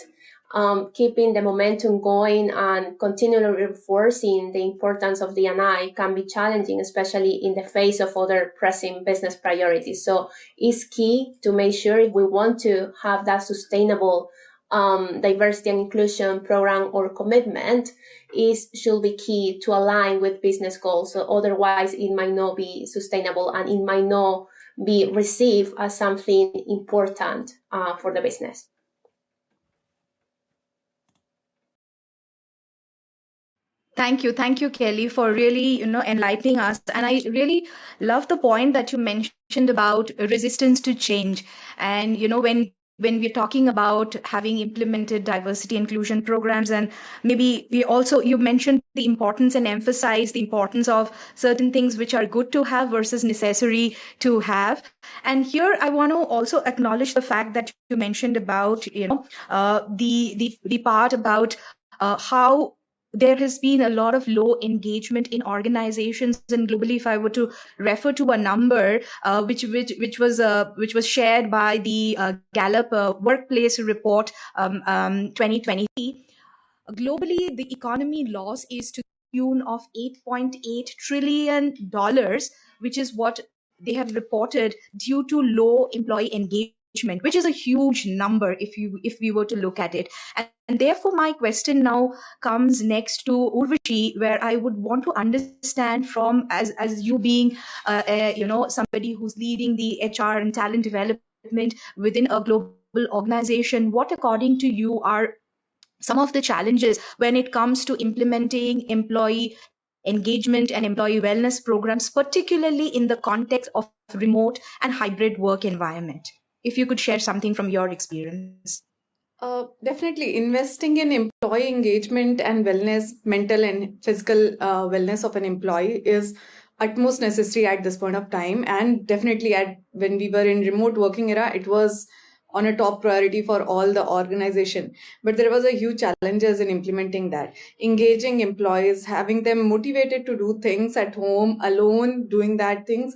Keeping the momentum going and continually reinforcing the importance of D&I can be challenging, especially in the face of other pressing business priorities. So it's key to make sure if we want to have that sustainable diversity and inclusion program or commitment, should be key to align with business goals. So otherwise it might not be sustainable and it might not be received as something important for the business. Thank you, Kelly, for really, enlightening us. And I really love the point that you mentioned about resistance to change. And when we're talking about having implemented diversity inclusion programs, and maybe you mentioned the importance and emphasize the importance of certain things which are good to have versus necessary to have. And here I want to also acknowledge the fact that you mentioned about the part about how there has been a lot of low engagement in organizations, and globally, if I were to refer to a number which was shared by the Gallup Workplace Report 2023, globally the economy loss is to the tune of $8.8 trillion, which is what they have reported due to low employee engagement, which is a huge number if we were to look at it. And therefore, my question now comes next to Urvashi, where I would want to understand from, as you being somebody who's leading the HR and talent development within a global organization, what according to you are some of the challenges when it comes to implementing employee engagement and employee wellness programs, particularly in the context of remote and hybrid work environment? If you could share something from your experience. Definitely investing in employee engagement and wellness, mental and physical wellness of an employee is utmost necessary at this point of time. And definitely when we were in remote working era, it was on a top priority for all the organization. But there was a huge challenges in implementing that. Engaging employees, having them motivated to do things at home, alone, doing that things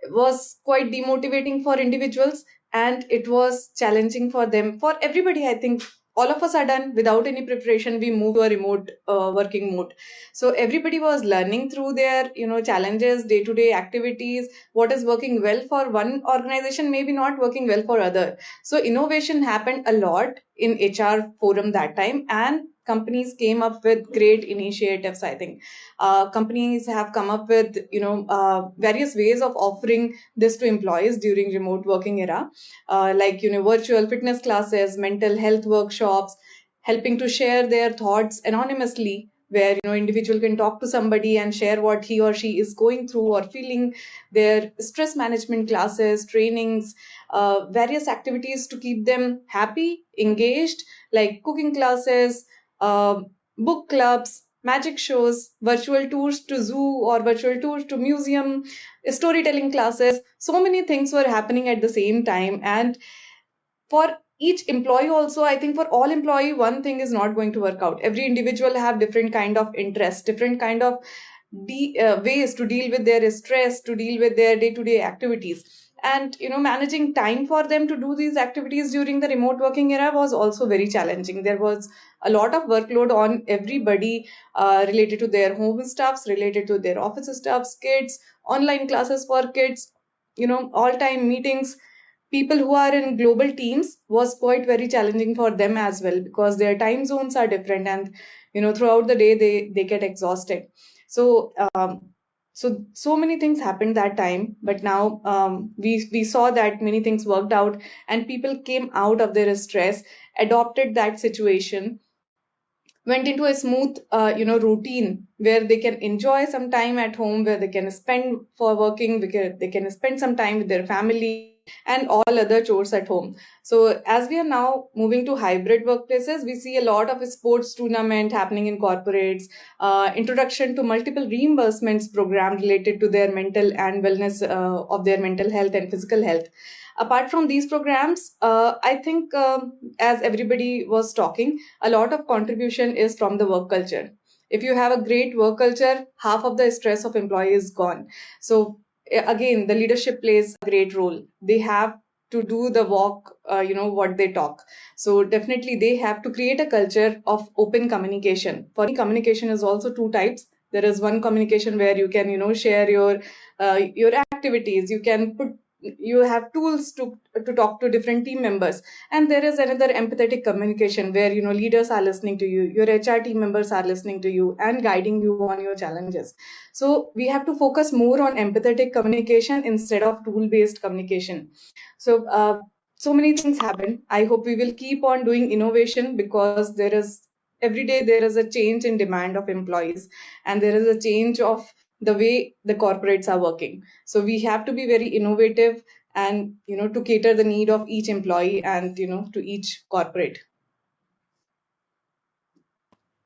was quite demotivating for individuals, and it was challenging for them, for everybody. I think all of us are done without any preparation. We moved to a remote working mode, so everybody was learning through their challenges, day-to-day activities. What is working well for one organization may be not working well for other. So innovation happened a lot in HR forum that time, and companies came up with great initiatives. I think companies have come up with various ways of offering this to employees during remote working era, like virtual fitness classes, mental health workshops, helping to share their thoughts anonymously, where individual can talk to somebody and share what he or she is going through or feeling, their stress management classes, trainings, various activities to keep them happy, engaged, like cooking classes, book clubs, magic shows, virtual tours to zoo or virtual tours to museum, storytelling classes. So many things were happening at the same time. And for each employee also, I think for all employee, one thing is not going to work out. Every individual have different kind of interests, different kind of ways to deal with their stress, to deal with their day-to-day activities. And managing time for them to do these activities during the remote working era was also very challenging. There was a lot of workload on everybody, related to their home stuffs, related to their office stuffs, kids, online classes for kids, all time meetings. People who are in global teams was quite very challenging for them as well, because their time zones are different, and throughout the day they get exhausted. So so many things happened that time, but now we saw that many things worked out, and people came out of their stress, adopted that situation, went into a smooth routine where they can enjoy some time at home, where they can spend for working, they can spend some time with their family and all other chores at home. So as we are now moving to hybrid workplaces, we see a lot of sports tournament happening in corporates, introduction to multiple reimbursements program related to their mental and wellness, of their mental health and physical health. Apart from these programs, I think, as everybody was talking, a lot of contribution is from the work culture. If you have a great work culture, half of the stress of employee is gone. So again, the leadership plays a great role. They have to do the walk, what they talk. So definitely they have to create a culture of open communication. For me, communication is also two types. There is one communication where you can, share your activities. You have tools to talk to different team members, and there is another empathetic communication where leaders are listening to you, your HR team members are listening to you and guiding you on your challenges. So we have to focus more on empathetic communication instead of tool based communication. So many things happen. I hope we will keep on doing innovation, because every day there is a change in demand of employees, and there is a change of the way the corporates are working. So we have to be very innovative, and to cater the need of each employee, and to each corporate.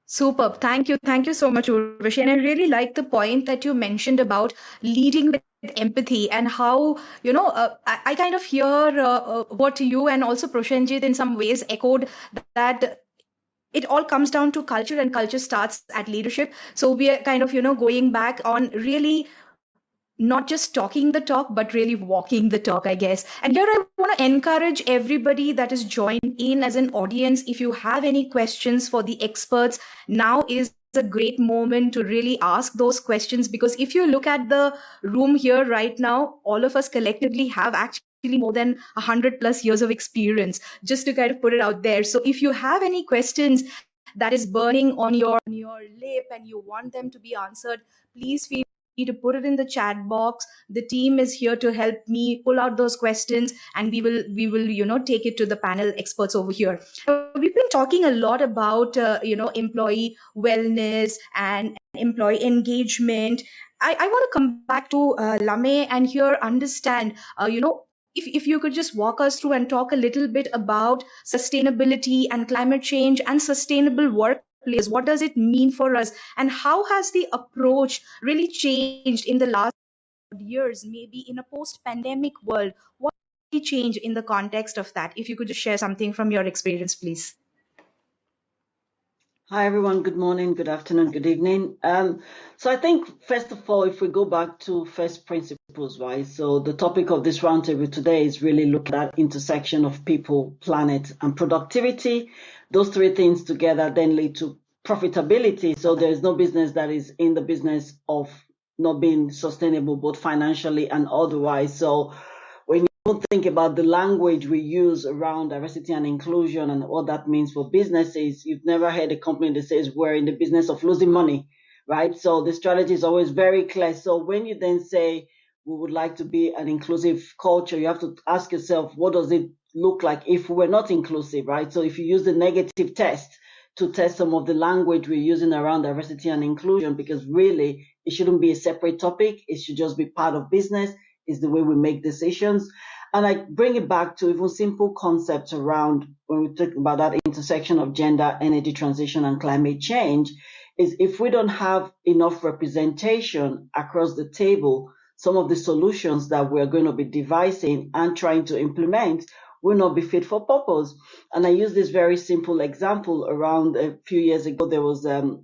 Superb. Thank you. Thank you so much, Urvashi. And I really like the point that you mentioned about leading with empathy, and how, I kind of hear what you and also Proshenjit in some ways echoed, that it all comes down to culture, and culture starts at leadership. So we are kind of, going back on really not just talking the talk, but really walking the talk, I guess. And here I want to encourage everybody that is joined in as an audience. If you have any questions for the experts, now is a great moment to really ask those questions, because if you look at the room here right now, all of us collectively have actually more than 100+ years of experience, just to kind of put it out there. So if you have any questions that is burning on your lip and you want them to be answered, please feel free to put it in the chat box. The team is here to help me pull out those questions, and we will take it to the panel experts over here. We've been talking a lot about employee wellness and employee engagement. I want to come back to Lame and here understand, if you could just walk us through and talk a little bit about sustainability and climate change and sustainable workplace. What does it mean for us, and how has the approach really changed in the last years, maybe in a post-pandemic world? What really changed in the context of that? If you could just share something from your experience, please. Hi, everyone. Good morning, good afternoon, good evening. So I think, first of all, if we go back to first principles, right? So the topic of this roundtable today is really looking at intersection of people, planet, and productivity. Those three things together then lead to profitability. So there is no business that is in the business of not being sustainable, both financially and otherwise. So when you think about the language we use around diversity and inclusion and what that means for businesses, you've never heard a company that says we're in the business of losing money, right? So the strategy is always very clear. So when you then say we would like to be an inclusive culture, you have to ask yourself, what does it look like if we're not inclusive, right? So if you use the negative test to test some of the language we're using around diversity and inclusion, because really it shouldn't be a separate topic, it should just be part of business, is the way we make decisions. And I bring it back to even simple concepts around when we talk about that intersection of gender, energy transition, and climate change, is if we don't have enough representation across the table, some of the solutions that we're going to be devising and trying to implement will not be fit for purpose. And I use this very simple example. Around a few years ago, there was a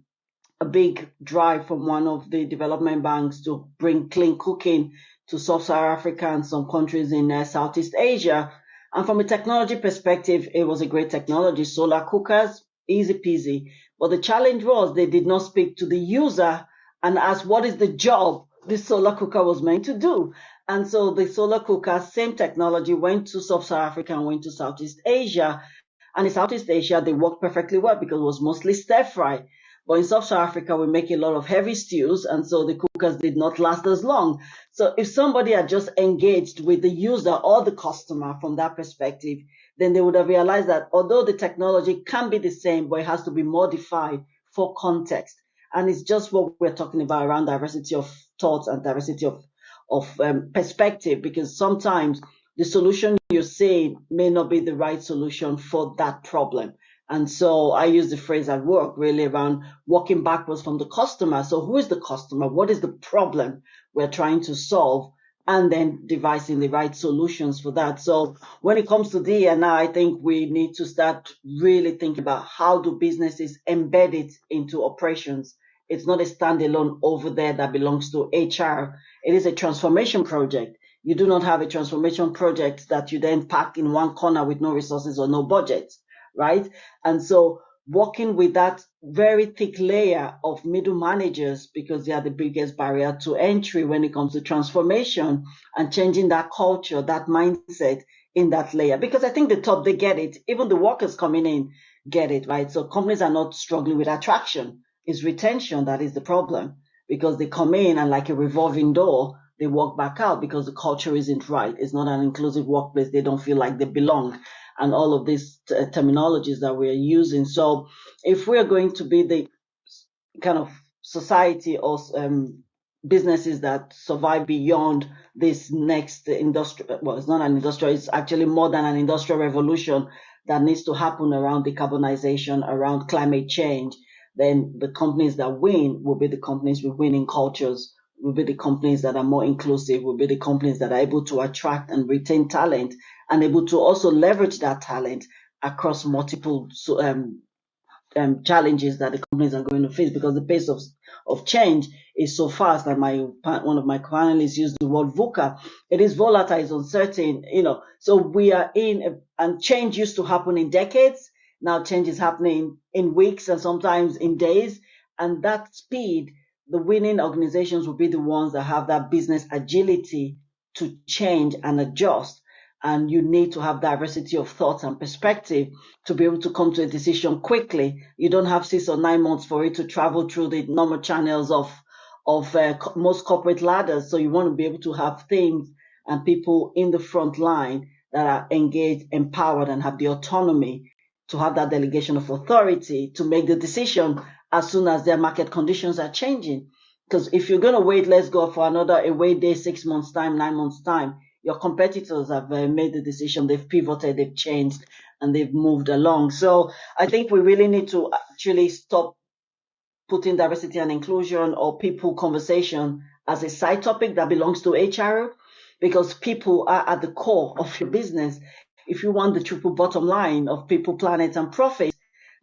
big drive from one of the development banks to bring clean cooking to Sub-Saharan Africa and some countries in Southeast Asia. And from a technology perspective, it was a great technology. Solar cookers, easy peasy. But the challenge was they did not speak to the user and ask what is the job this solar cooker was meant to do. And so the solar cooker, same technology, went to Sub-Saharan Africa and went to Southeast Asia. And in Southeast Asia, they worked perfectly well because it was mostly stir-fry. But in Sub-Saharan Africa, we make a lot of heavy stews, and so the cookers did not last as long. So if somebody had just engaged with the user or the customer from that perspective, then they would have realized that although the technology can be the same, but it has to be modified for context. And it's just what we're talking about around diversity of thoughts and diversity of perspective, because sometimes the solution you're saying may not be the right solution for that problem. And so I use the phrase at work really around walking backwards from the customer. So who is the customer? What is the problem we're trying to solve? And then devising the right solutions for that. So when it comes to D&I, I think we need to start really thinking about how do businesses embed it into operations. It's not a standalone over there that belongs to HR. It is a transformation project. You do not have a transformation project that you then pack in one corner with no resources or no budget, right? And so working with that very thick layer of middle managers, because they are the biggest barrier to entry when it comes to transformation and changing that culture, that mindset in that layer. Because I think the top, they get it. Even the workers coming in get it, right? So companies are not struggling with attraction. It's retention that is the problem, because they come in and like a revolving door, they walk back out because the culture isn't right. It's not an inclusive workplace. They don't feel like they belong, and all of these terminologies that we're using. So if we're going to be the kind of society or businesses that survive beyond this next industrial, well, it's not an industrial, it's actually more than an industrial revolution that needs to happen around decarbonization, around climate change, then the companies that win will be the companies with winning cultures, will be the companies that are more inclusive, will be the companies that are able to attract and retain talent and able to also leverage that talent across multiple challenges that the companies are going to face, because the pace of change is so fast. And one of my panelists used the word VUCA. It is volatile, it's uncertain, so we are and change used to happen in decades. Now change is happening in weeks and sometimes in days. And that speed, the winning organizations will be the ones that have that business agility to change and adjust. And you need to have diversity of thoughts and perspective to be able to come to a decision quickly. You don't have 6 or 9 months for it to travel through the normal channels of most corporate ladders. So you want to be able to have things and people in the front line that are engaged, empowered, and have the autonomy to have that delegation of authority to make the decision as soon as their market conditions are changing. Because if you're going to wait, let's go for another away day, 6 months time, 9 months time, your competitors have made the decision, they've pivoted, they've changed, and they've moved along. So I think we really need to actually stop putting diversity and inclusion or people conversation as a side topic that belongs to HR, because people are at the core of your business. If you want the triple bottom line of people, planet, and profit,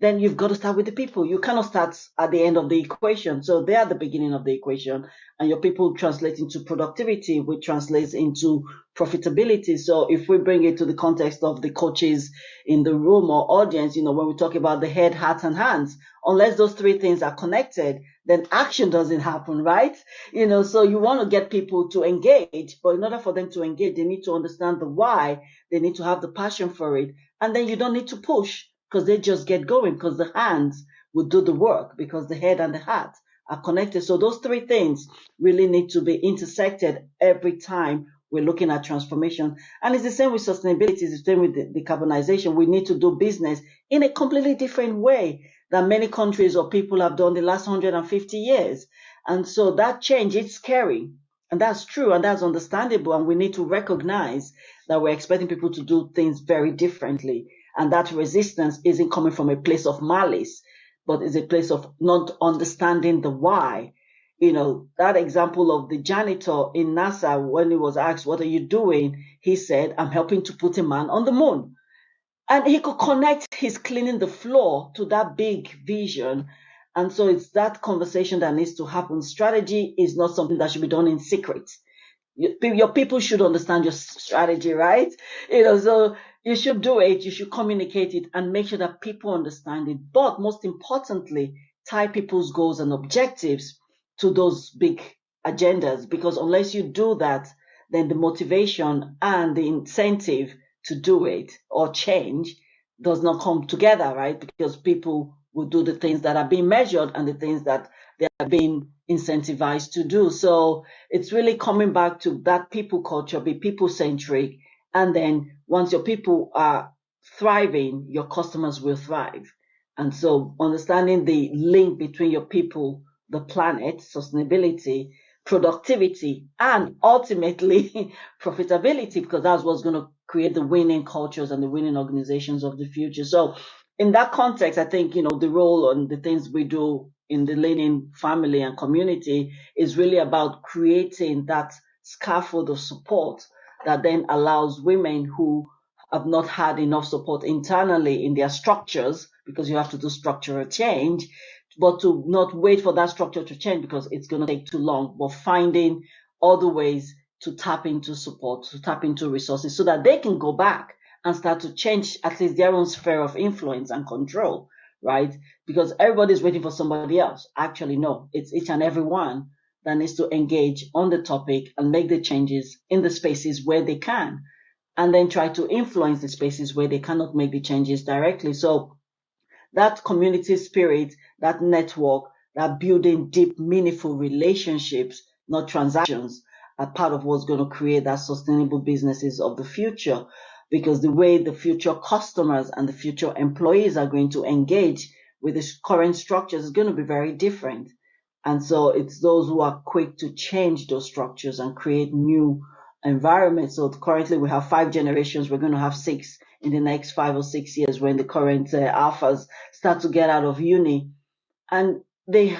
then you've got to start with the people. You cannot start at the end of the equation. So they are the beginning of the equation, and your people translate into productivity, which translates into profitability. So if we bring it to the context of the coaches in the room or audience, when we talk about the head, heart, and hands, unless those 3 things are connected, then action doesn't happen, right? So you want to get people to engage, but in order for them to engage, they need to understand the why, they need to have the passion for it, and then you don't need to push, because they just get going, because the hands will do the work, because the head and the heart are connected. So those 3 things really need to be intersected every time we're looking at transformation. And it's the same with sustainability, it's the same with decarbonization. We need to do business in a completely different way than many countries or people have done the last 150 years. And so that change, it's scary. And that's true, and that's understandable. And we need to recognize that we're expecting people to do things very differently. And that resistance isn't coming from a place of malice, but is a place of not understanding the why. That example of the janitor in NASA, when he was asked, what are you doing? He said, I'm helping to put a man on the moon. And he could connect his cleaning the floor to that big vision. And so it's that conversation that needs to happen. Strategy is not something that should be done in secret. Your people should understand your strategy, right? So you should do it, you should communicate it and make sure that people understand it. But most importantly, tie people's goals and objectives to those big agendas, because unless you do that, then the motivation and the incentive to do it or change does not come together, right? Because people will do the things that are being measured and the things that they are being incentivized to do. So it's really coming back to that people culture, be people centric. And then once your people are thriving, your customers will thrive. And so understanding the link between your people, the planet, sustainability, productivity, and ultimately profitability, because that's what's going to create the winning cultures and the winning organizations of the future. So in that context, I think, the role and the things we do in the Leaning family and community is really about creating that scaffold of support that then allows women who have not had enough support internally in their structures, because you have to do structural change, but to not wait for that structure to change because it's going to take too long, but finding other ways to tap into support, to tap into resources so that they can go back and start to change at least their own sphere of influence and control, right? Because everybody's waiting for somebody else. Actually, no, it's each and every one that needs to engage on the topic and make the changes in the spaces where they can, and then try to influence the spaces where they cannot make the changes directly. So that community spirit, that network, that building deep, meaningful relationships, not transactions, are part of what's going to create that sustainable businesses of the future. Because the way the future customers and the future employees are going to engage with the current structures is going to be very different. And so it's those who are quick to change those structures and create new environments. So currently we have 5 generations. We're going to have 6 in the next 5 or 6 years when the current alphas start to get out of uni. And they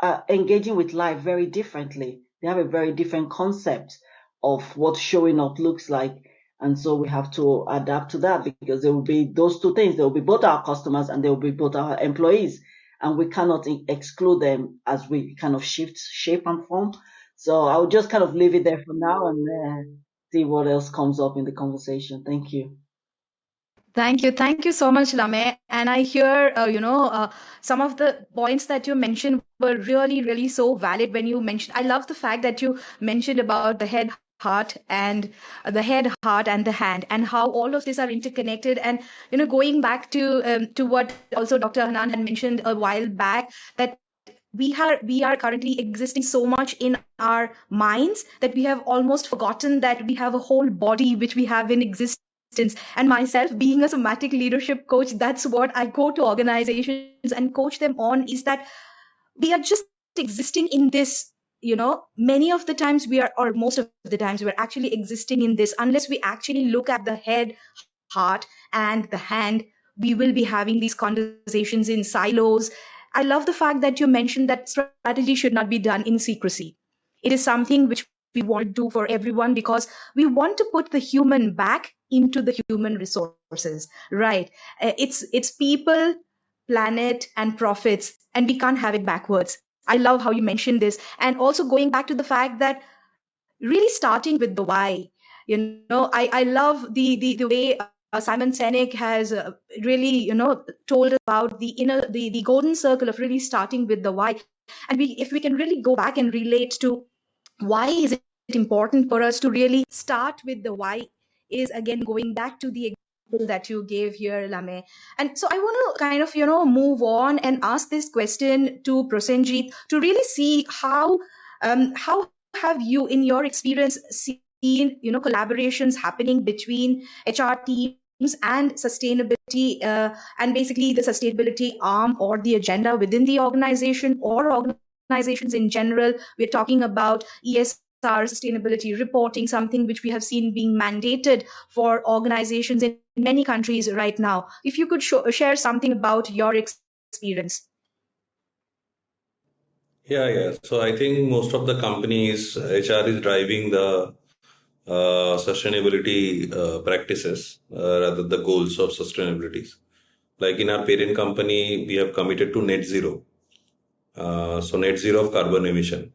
are engaging with life very differently. They have a very different concept of what showing up looks like. And so we have to adapt to that, because there will be those two things. There will be both our customers and there will be both our employees. And we cannot exclude them as we kind of shift shape and form. So I'll just kind of leave it there for now and see what else comes up in the conversation. Thank you. Thank you. Thank you so much, Lame. And I hear, some of the points that you mentioned were really, really so valid when you mentioned. I love the fact that you mentioned about the head, heart, and the hand, and how all of these are interconnected. And going back to what also Dr. Hanan had mentioned a while back, that we are currently existing so much in our minds that we have almost forgotten that we have a whole body which we have in existence. And myself being a somatic leadership coach, that's what I go to organizations and coach them on, is that we are just existing in this. Many of the times we are, or most of the times we're actually existing in this. Unless we actually look at the head, heart, and the hand, we will be having these conversations in silos. I love the fact that you mentioned that strategy should not be done in secrecy. It is something which we want to do for everyone, because we want to put the human back into the human resources, right? It's people, planet, and profits, and we can't have it backwards. I love how you mentioned this, and also going back to the fact that really starting with the why. I love the way Simon Sinek has really told about the golden circle of really starting with the why. And if we can really go back and relate to why is it important for us to really start with the why, is again going back to the example that you gave here, Lame. And so I want to kind of move on and ask this question to Prosenjit, to really see how have you in your experience seen collaborations happening between HR teams and sustainability, and basically the sustainability arm or the agenda within the organization or organizations in general. We're talking about ESR, sustainability reporting, something which we have seen being mandated for organizations in many countries right now. If you could share something about your experience. Yeah. So I think most of the companies, HR is driving the sustainability practices rather the goals of sustainability. Like in our parent company, we have committed to net zero. So net zero of carbon emission.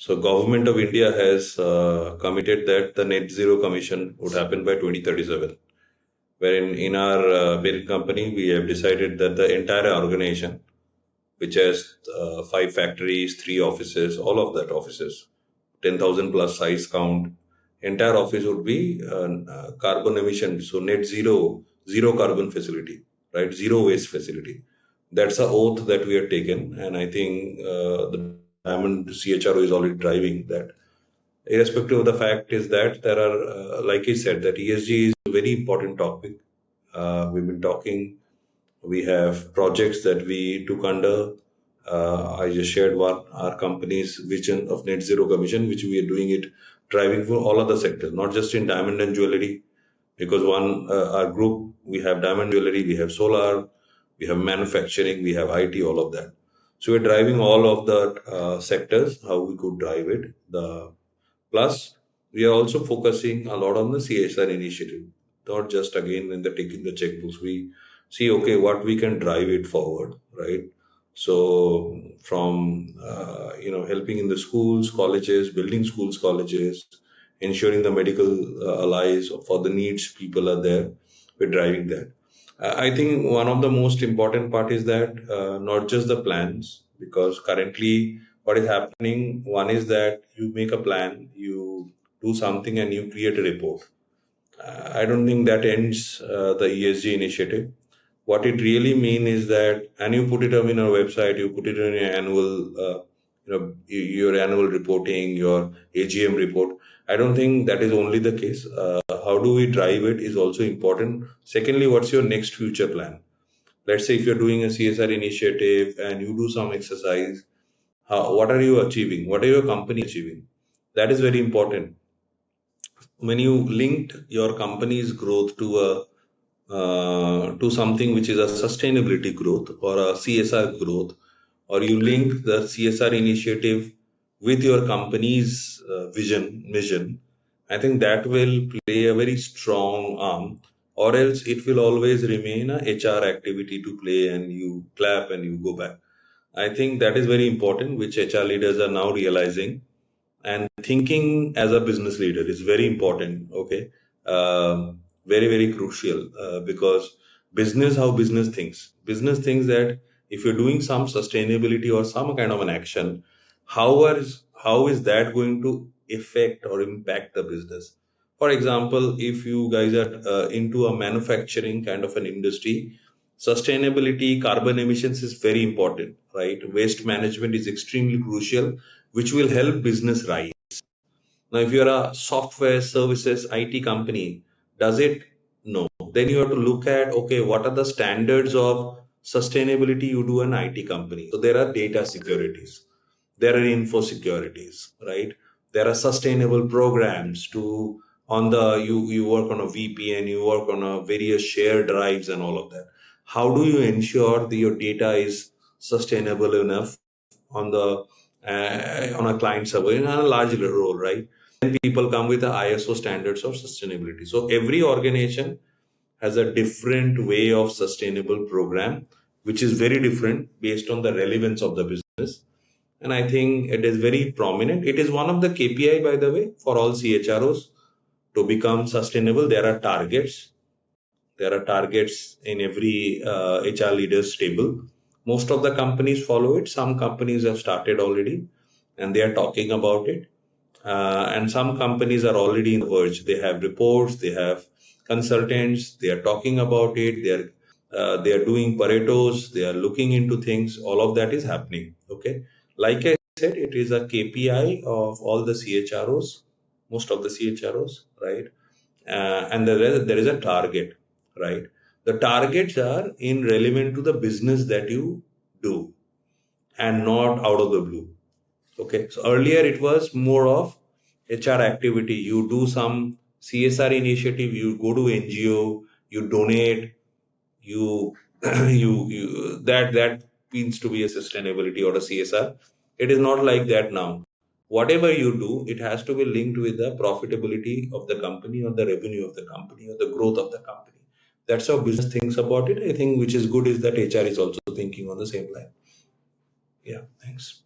So government of India has committed that the net zero commission would happen by 2037. Wherein in our parent company, we have decided that the entire organization, which has 5 factories, 3 offices, all of that offices, 10,000 plus size count, entire office would be carbon emission, so net zero, zero carbon facility, right? Zero waste facility. That's a oath that we have taken, and I think the Diamond CHRO is already driving that. Irrespective of the fact is that there are, like he said, that ESG is a very important topic. We've been talking. We have projects that we took under. I just shared one, our company's vision of net zero commission, which we are doing it, driving for all other sectors, not just in diamond and jewelry, because our group, we have diamond jewelry, we have solar, we have manufacturing, we have IT, all of that. So we're driving all of the sectors, how we could drive it. Plus, we are also focusing a lot on the CSR initiative, not just again in the taking the checkbooks. We see, okay, what we can drive it forward, right? So from helping in the schools, colleges, building schools, colleges, ensuring the medical allies for the needs people are there, we're driving that. I think one of the most important part is that not just the plans, because currently what is happening, one is that you make a plan, you do something and you create a report. I don't think that ends the ESG initiative. What it really means is that, and you put it up in our website, you put it in your annual, your annual reporting, your AGM report. I don't think that is only the case. How do we drive it is also important. Secondly, what's your next future plan? Let's say if you're doing a CSR initiative and you do some exercise, what are you achieving? What are your company achieving? That is very important. When you linked your company's growth to something which is a sustainability growth or a CSR growth, or you link the CSR initiative with your company's mission, I think that will play a very strong arm, or else it will always remain a HR activity to play and you clap and you go back. I think that is very important, which HR leaders are now realizing, and thinking as a business leader is very important. Okay. Very, very crucial because how business thinks that if you're doing some sustainability or some kind of an action, how is that going to affect or impact the business? For example, if you guys are into a manufacturing kind of an industry, sustainability, carbon emissions is very important, right? Waste management is extremely crucial, which will help business rise. Now, if you're a software services IT company, does it? No. Then you have to look at, okay, what are the standards of sustainability you do an IT company? So there are data securities, there are info securities, right? There are sustainable programs you work on a VPN, you work on a various shared drives and all of that. How do you ensure that your data is sustainable enough on a client server in a large role, right? Then people come with the ISO standards of sustainability. So every organization has a different way of sustainable program, which is very different based on the relevance of the business. And I think it is very prominent. It is one of the KPI, by the way, for all CHROs to become sustainable. There are targets. There are targets in every HR leader's table. Most of the companies follow it. Some companies have started already and they are talking about it. And some companies are already in the verge. They have reports, they have consultants, they are talking about it, they are doing Paretos, they are looking into things. All of that is happening. Okay. Like I said, it is a KPI of all the CHROs, most of the CHROs, right? And there is a target, right? The targets are in relevant to the business that you do and not out of the blue. Okay. So earlier it was more of HR activity. You do some CSR initiative, you go to NGO, you donate, that means to be a sustainability or a CSR. It is not like that now. Whatever you do, it has to be linked with the profitability of the company or the revenue of the company or the growth of the company. That's how business thinks about it. I think which is good is that HR is also thinking on the same line. Yeah, thanks.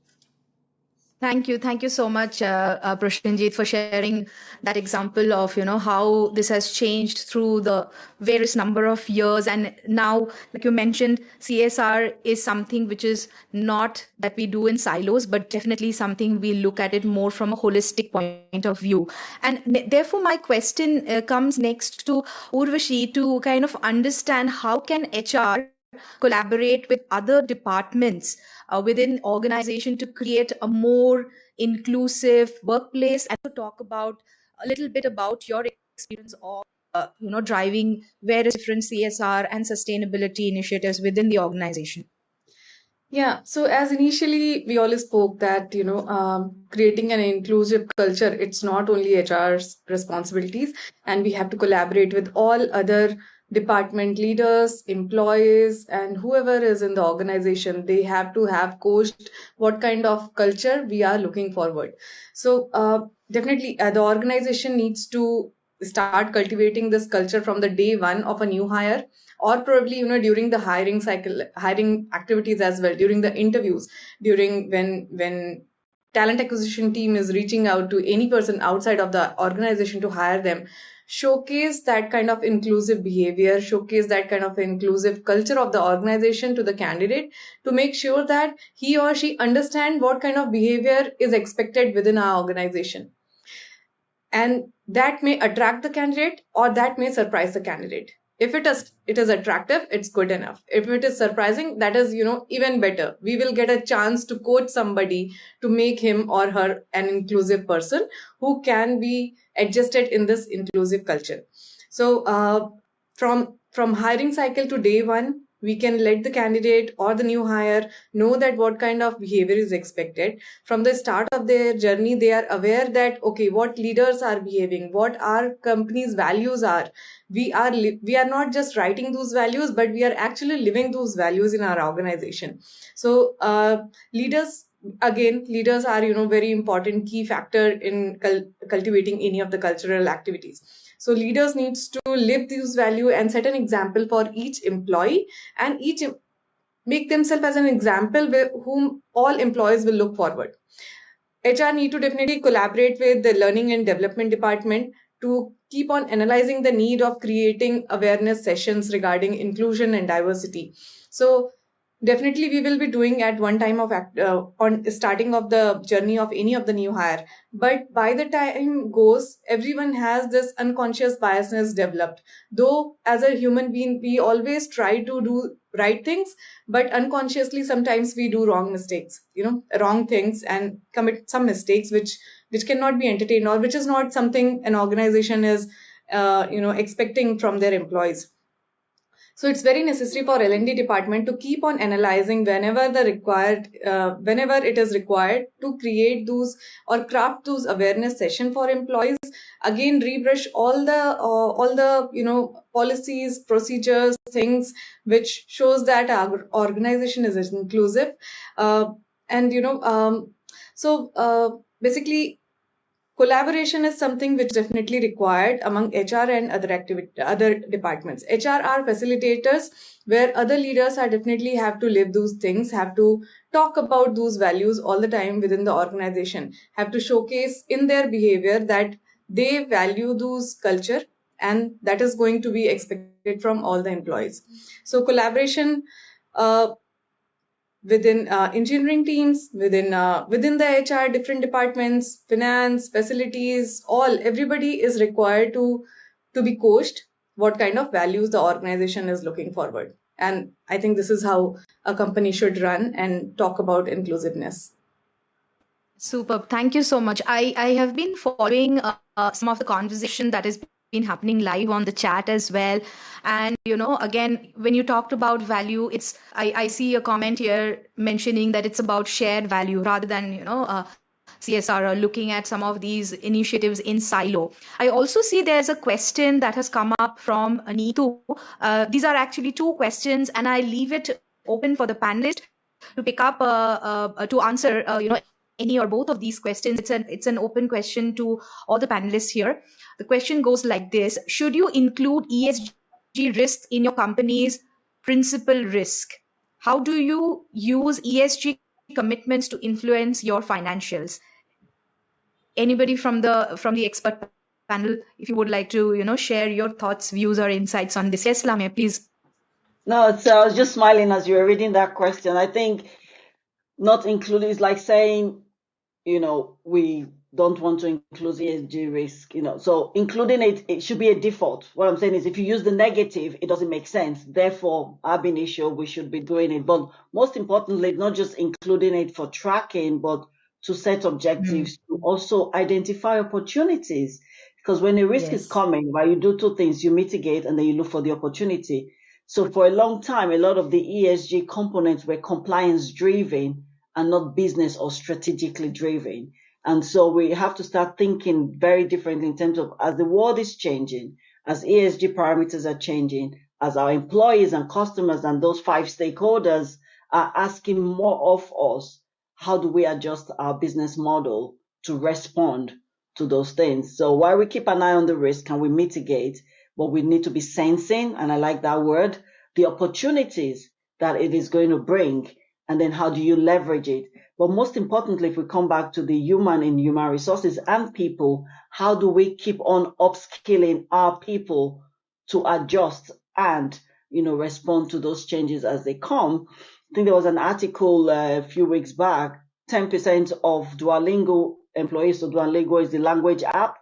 Thank you so much, Prashanjit, for sharing that example of how this has changed through the various number of years, and now, like you mentioned, CSR is something which is not that we do in silos, but definitely something we look at it more from a holistic point of view. And therefore, my question comes next to Urvashi to kind of understand how can HR collaborate with other departments within organization to create a more inclusive workplace, and to talk about a little bit about your experience of driving various different CSR and sustainability initiatives within the organization. Yeah, so as initially we always spoke that, creating an inclusive culture, it's not only HR's responsibilities, and we have to collaborate with all other department leaders, employees, and whoever is in the organization. They have to have coached what kind of culture we are looking forward. So definitely the organization needs to start cultivating this culture from the day one of a new hire, or probably during the hiring cycle, hiring activities as well, during the interviews, during when talent acquisition team is reaching out to any person outside of the organization to hire them. Showcase that kind of inclusive behavior, showcase that kind of inclusive culture of the organization to the candidate, to make sure that he or she understand what kind of behavior is expected within our organization, and that may attract the candidate or that may surprise the candidate. If it is attractive, it's good enough. If it is surprising, that is even better. We will get a chance to coach somebody to make him or her an inclusive person who can be adjusted in this inclusive culture. So from hiring cycle to day one, we can let the candidate or the new hire know that what kind of behavior is expected. From the start of their journey, they are aware that, okay, what leaders are behaving, what our company's values are. We are not just writing those values, but we are actually living those values in our organization. So leaders are very important key factor in cultivating any of the cultural activities. So leaders needs to live these value and set an example for each employee, and make themselves as an example with whom all employees will look forward. HR need to definitely collaborate with the learning and development department to keep on analyzing the need of creating awareness sessions regarding inclusion and diversity. So definitely we will be doing at one time of on starting of the journey of any of the new hire, but by the time goes, everyone has this unconscious biasness developed. Though as a human being we always try to do right things, but unconsciously sometimes we do wrong things and commit some mistakes which cannot be entertained, or which is not something an organization is expecting from their employees. So it's very necessary for L&D department to keep on analyzing whenever it is required, to create those or craft those awareness session for employees. Again, rebrush all the policies, procedures, things which shows that our organization is inclusive, basically collaboration is something which is definitely required among HR and other departments. HR are facilitators, where other leaders are definitely have to live those things, have to talk about those values all the time within the organization, have to showcase in their behavior that they value those culture, and that is going to be expected from all the employees. So collaboration within engineering teams, within the HR, different departments, finance, facilities, everybody is required to be coached what kind of values the organization is looking forward. And I think this is how a company should run and talk about inclusiveness. Superb. Thank you so much. I have been following some of the conversation that has been happening live on the chat as well. And, again, when you talked about value, I see a comment here mentioning that it's about shared value rather than, CSR, or looking at some of these initiatives in silo. I also see there's a question that has come up from Neetu. These are actually two questions, and I leave it open for the panelist to pick up to answer, any or both of these questions. It's an open question to all the panelists here. The question goes like this: should you include ESG risks in your company's principal risk? How do you use ESG commitments to influence your financials. Anybody from the expert panel, if you would like to, share your thoughts, views, or insights on this. Yes, Lamia, please. No, I was just smiling as you were reading that question. I think not included is like saying, we don't want to include ESG risk, so including it should be a default. What I'm saying is if you use the negative, it doesn't make sense. Therefore, ab initio, we should be doing it. But most importantly, not just including it for tracking, but to set objectives, to also identify opportunities. Because when a risk is coming, right, you do two things: you mitigate and then you look for the opportunity. So for a long time, a lot of the ESG components were compliance driven and not business or strategically driven. And so we have to start thinking very differently in terms of, as the world is changing, as ESG parameters are changing, as our employees and customers and those 5 stakeholders are asking more of us, how do we adjust our business model to respond to those things? So while we keep an eye on the risk and we mitigate, but we need to be sensing, and I like that word, the opportunities that it is going to bring, and then how do you leverage it? But most importantly, if we come back to the human in human resources and people, how do we keep on upskilling our people to adjust and, respond to those changes as they come? I think there was an article a few weeks back, 10% of Duolingo employees, so Duolingo is the language app,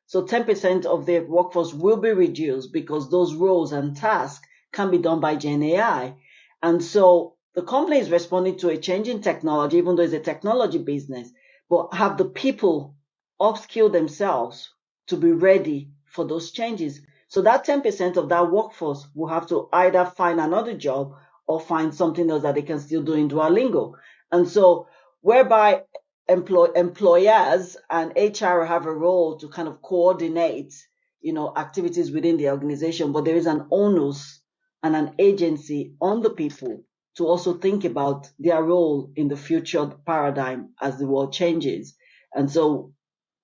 so 10% of their workforce will be reduced because those roles and tasks can be done by Gen AI. And so the company is responding to a change in technology, even though it's a technology business, but have the people upskill themselves to be ready for those changes. So that 10% of that workforce will have to either find another job or find something else that they can still do in Duolingo. And so whereby employers and HR have a role to kind of coordinate, activities within the organization, but there is an onus and an agency on the people to also think about their role in the future paradigm as the world changes. And so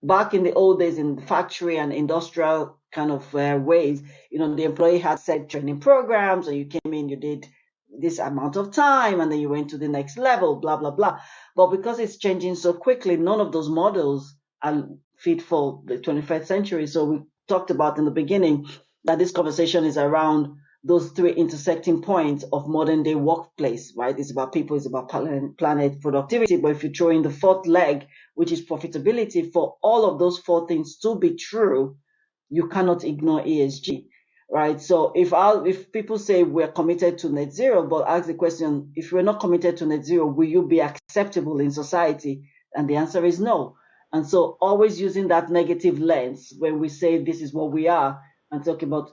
back in the old days in the factory and industrial kind of ways, the employee had set training programs, and you came in, you did this amount of time, and then you went to the next level, blah, blah, blah. But because it's changing so quickly, none of those models are fit for the 21st century. So we talked about in the beginning that this conversation is around those 3 intersecting points of modern day workplace, right? It's about people, it's about planet, productivity. But if you throw in the 4th leg, which is profitability, for all of those 4 things to be true, you cannot ignore ESG, right? So if people say we're committed to net zero, but ask the question, if we're not committed to net zero, will you be acceptable in society? And the answer is no. And so always using that negative lens when we say this is what we are, and talk about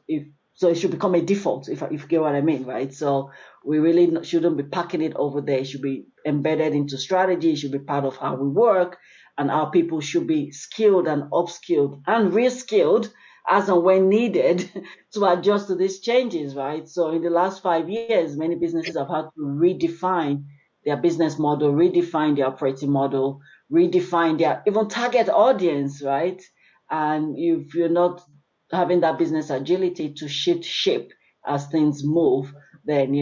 so it should become a default, if you get what I mean, right? So we really shouldn't be packing it over there. It should be embedded into strategy. It should be part of how we work, and our people should be skilled and upskilled and reskilled as and when needed to adjust to these changes, right? So in the last 5 years, many businesses have had to redefine their business model, redefine their operating model, redefine their even target audience, right? And if you're not having that business agility to shift shape as things move, then,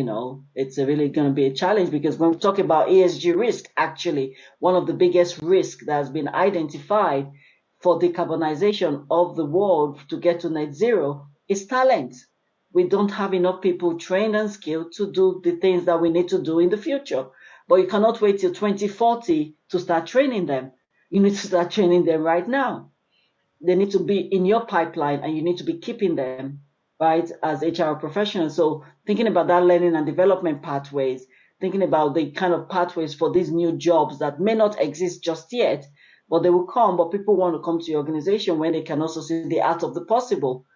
it's really going to be a challenge. Because when we talk about ESG risk, actually, one of the biggest risks that has been identified for decarbonization of the world to get to net zero is talent. We don't have enough people trained and skilled to do the things that we need to do in the future. But you cannot wait till 2040 to start training them. You need to start training them right now. They need to be in your pipeline, and you need to be keeping them, right, as HR professionals. So thinking about that learning and development pathways, thinking about the kind of pathways for these new jobs that may not exist just yet, but they will come. But people want to come to your organization when they can also see the art of the possible.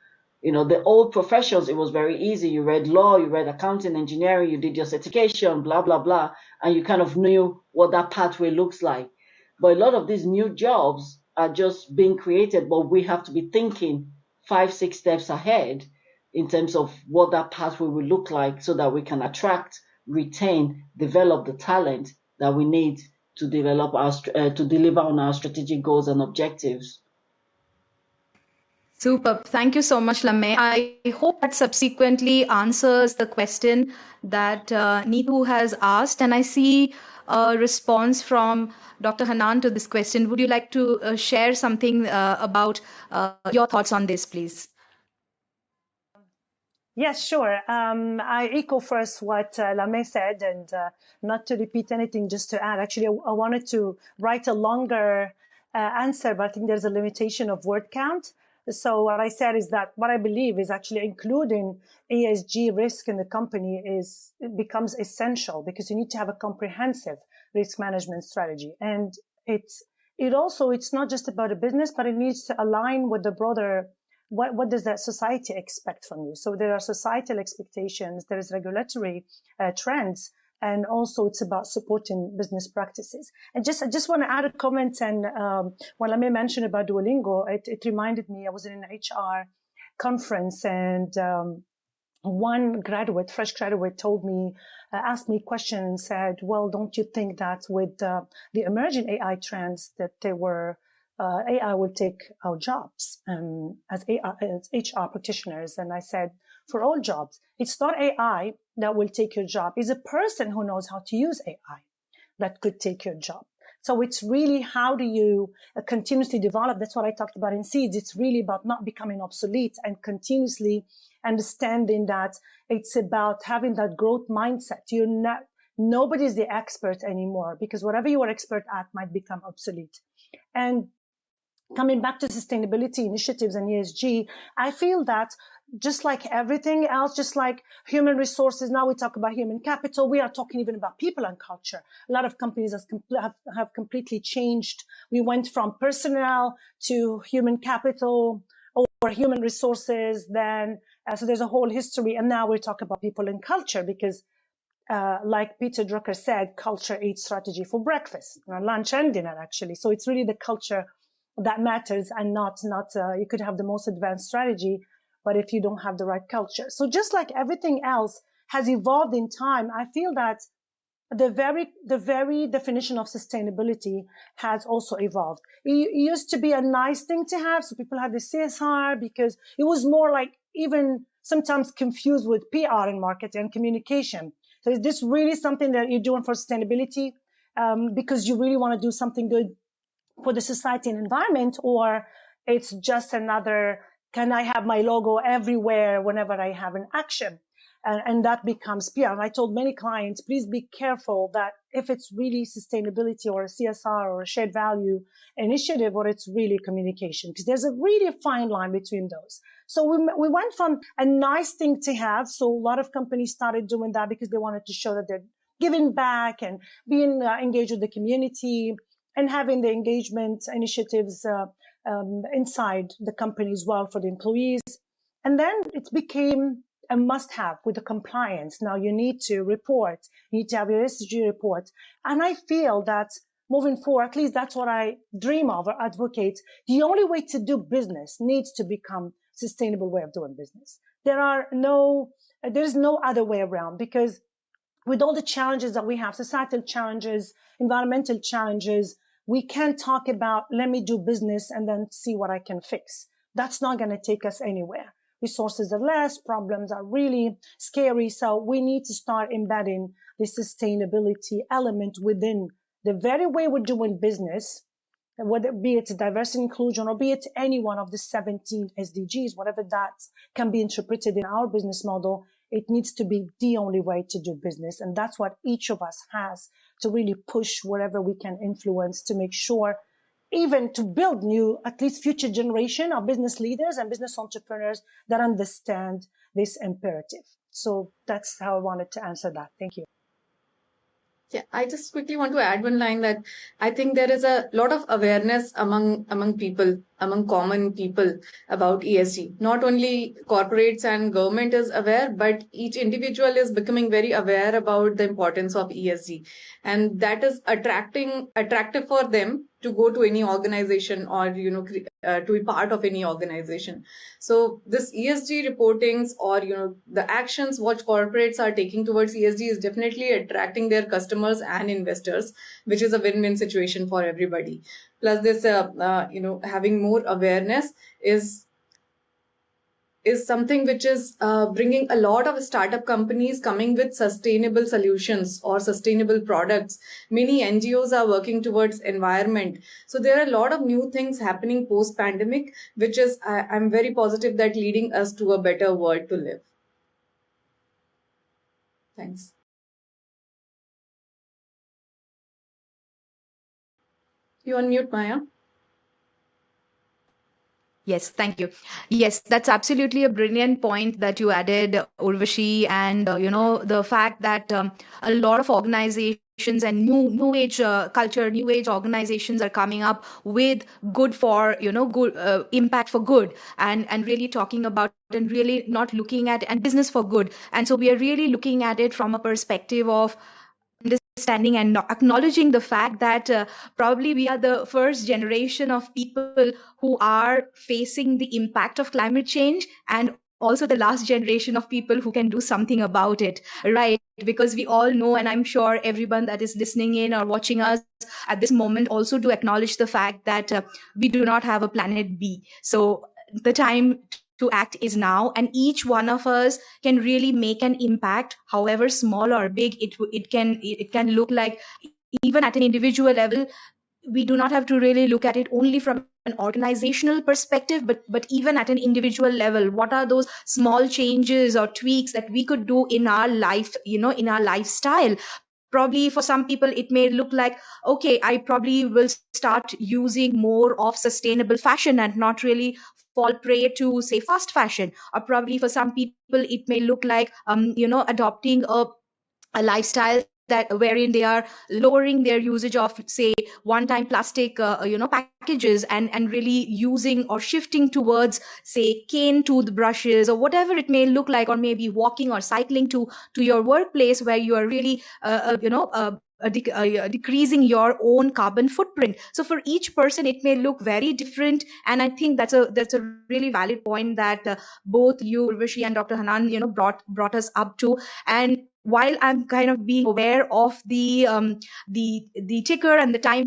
The old professions, it was very easy. You read law, you read accounting, engineering, you did your certification, blah, blah, blah, and you kind of knew what that pathway looks like. But a lot of these new jobs are just being created, but we have to be thinking 5-6 steps ahead in terms of what that pathway will look like, so that we can attract, retain, develop the talent that we need to develop to deliver on our strategic goals and objectives. Super. Thank you so much, Lame. I hope that subsequently answers the question that Neetu has asked. And I see a response from Dr. Hanan to this question. Would you like to share something about your thoughts on this, please? Yes, sure. I echo first what Lame said, and not to repeat anything, just to add. Actually, I wanted to write a longer answer, but I think there's a limitation of word count. So what I said is that what I believe is actually including ESG risk in the company it becomes essential, because you need to have a comprehensive risk management strategy. And it's not just about a business, but it needs to align with the broader what does that society expect from you? So there are societal expectations, there is regulatory trends, and also it's about supporting business practices. And I just want to add a comment. And when Lame mentioned about Duolingo, it reminded me, I was in an HR conference, and one fresh graduate told me, asked me a question and said, well, don't you think that with the emerging AI trends that AI will take our jobs as HR practitioners? And I said, for all jobs, it's not AI that will take your job. It's a person who knows how to use AI that could take your job. So it's really, how do you continuously develop? That's what I talked about in Seeds. It's really about not becoming obsolete and continuously understanding that it's about having that growth mindset. Nobody's the expert anymore, because whatever you are expert at might become obsolete. And coming back to sustainability initiatives and ESG, I feel that just like everything else, just like human resources, now we talk about human capital, we are talking even about people and culture. A lot of companies have completely changed. We went from personnel to human capital or human resources, then so there's a whole history. And now we talk about people and culture, because like Peter Drucker said, culture eats strategy for breakfast, lunch and dinner, actually. So it's really the culture that matters, and not you could have the most advanced strategy, but if you don't have the right culture. So just like everything else has evolved in time, I feel that the very definition of sustainability has also evolved. It used to be a nice thing to have, so people had the CSR because it was more like even sometimes confused with PR and marketing and communication. So is this really something that you're doing for sustainability because you really want to do something good for the society and environment, or it's just another, can I have my logo everywhere whenever I have an action? And that becomes PR. And I told many clients, please be careful that if it's really sustainability or a CSR or a shared value initiative, or it's really communication, because there's a really fine line between those. So we went from a nice thing to have. So a lot of companies started doing that because they wanted to show that they're giving back and being engaged with the community, and having the engagement initiatives inside the company as well for the employees. And then it became a must-have with the compliance. Now you need to report, you need to have your ESG report. And I feel that moving forward, at least that's what I dream of or advocate, the only way to do business needs to become sustainable way of doing business. There's no other way around, because with all the challenges that we have, societal challenges, environmental challenges, we can't talk about, let me do business and then see what I can fix. That's not going to take us anywhere. Resources are less, problems are really scary. So we need to start embedding the sustainability element within the very way we're doing business, whether be it diversity and inclusion, or be it any one of the 17 SDGs, whatever that can be interpreted in our business model. It needs to be the only way to do business. And that's what each of us has to really push wherever we can influence, to make sure, even to build new, at least future generation of business leaders and business entrepreneurs that understand this imperative. So that's how I wanted to answer that. Thank you. Yeah, I just quickly want to add one line that I think there is a lot of awareness among people, among common people about ESG. Not only corporates and government is aware, but each individual is becoming very aware about the importance of ESG, and that is attractive for them to go to any organization, or to be part of any organization. So this ESG reportings, or the actions what corporates are taking towards ESG is definitely attracting their customers and investors, which is a win-win situation for everybody. Plus this having more awareness is is something which is bringing a lot of startup companies coming with sustainable solutions or sustainable products. Many NGOs are working towards environment. So there are a lot of new things happening post-pandemic, which is, I'm very positive that leading us to a better world to live. Thanks. You unmute, Maya. Yes, thank you. Yes, that's absolutely a brilliant point that you added, Urvashi, and the fact that a lot of organizations and new age culture, new age organizations are coming up with good for good impact for good, and really talking about and really not looking at and business for good. And so we are really looking at it from a perspective of understanding and acknowledging the fact that probably we are the first generation of people who are facing the impact of climate change, and also the last generation of people who can do something about it, right? Because we all know, and I'm sure everyone that is listening in or watching us at this moment also to acknowledge the fact that we do not have a planet B. So the time to act is now, and each one of us can really make an impact, however small or big it can look like. Even at an individual level, we do not have to really look at it only from an organizational perspective, but even at an individual level, what are those small changes or tweaks that we could do in our life, in our lifestyle? Probably for some people it may look like, okay, I probably will start using more of sustainable fashion and not really fall prey to, say, fast fashion. Or probably for some people it may look like adopting a lifestyle that wherein they are lowering their usage of, say, one time plastic packages, and really using or shifting towards, say, cane toothbrushes or whatever it may look like, or maybe walking or cycling to your workplace, where you are really decreasing your own carbon footprint. So for each person it may look very different, and I think that's a really valid point that both you, Urvashi, and Dr. Hanan brought us up to. And while I'm kind of being aware of the ticker and the time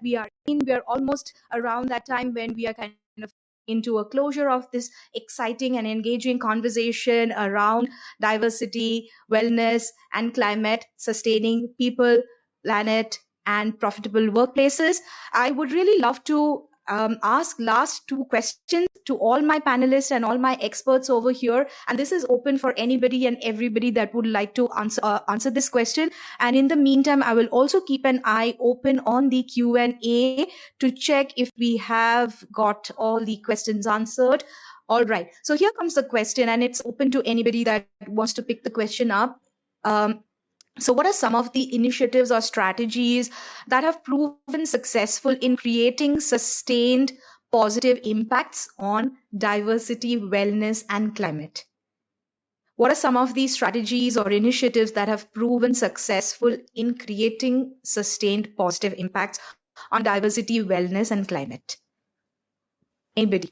we are in, we are almost around that time when we are kind of into a closure of this exciting and engaging conversation around diversity, wellness, and climate, sustaining people, planet, and profitable workplaces. I would really love to ask last two questions to all my panelists and all my experts over here, and this is open for anybody and everybody that would like to answer this question. And in the meantime, I will also keep an eye open on the Q&A to check if we have got all the questions answered. All right, so here comes the question, and it's open to anybody that wants to pick the question up. So what are some of the initiatives or strategies that have proven successful in creating sustained positive impacts on diversity, wellness, and climate? What are some of these strategies or initiatives that have proven successful in creating sustained positive impacts on diversity, wellness, and climate? Anybody?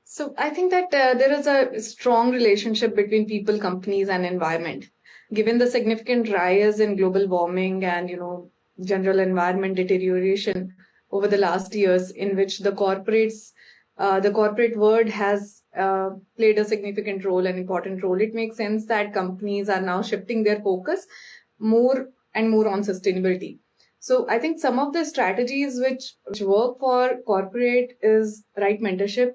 So I think that there is a strong relationship between people, companies, and environment. Given the significant rise in global warming and general environment deterioration over the last years, in which the corporate world has played a significant role, an important role, it makes sense that companies are now shifting their focus more and more on sustainability. So I think some of the strategies which work for corporate is right mentorship,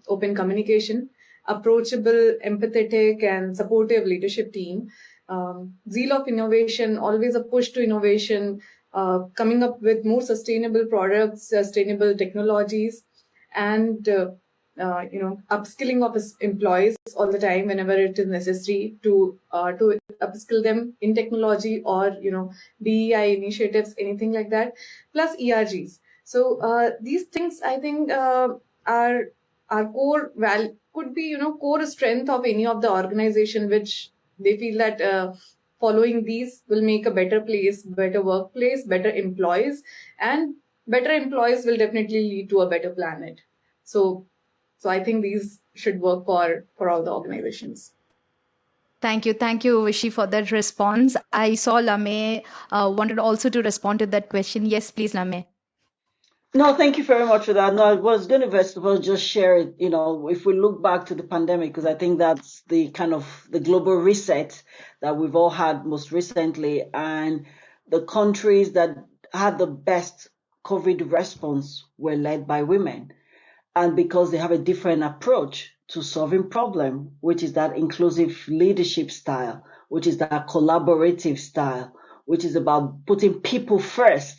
open communication, approachable, empathetic, and supportive leadership team, zeal of innovation, always a push to innovation, coming up with more sustainable products, sustainable technologies, and upskilling of employees all the time whenever it is necessary to upskill them in technology or DEI initiatives, anything like that, plus ERGs. So these things I think are core value, could be core strength of any of the organization, which they feel that following these will make a better place, better workplace, better employees, and better employees will definitely lead to a better planet. So I think these should work for all the organizations. Thank you, Vishi, for that response. I saw Lame wanted also to respond to that question. Yes, please, Lame. No, thank you very much for that. No, I was going to first of all just share it. If we look back to the pandemic, because I think that's the kind of the global reset that we've all had most recently, and the countries that had the best COVID response were led by women, and because they have a different approach to solving problem, which is that inclusive leadership style, which is that collaborative style, which is about putting people first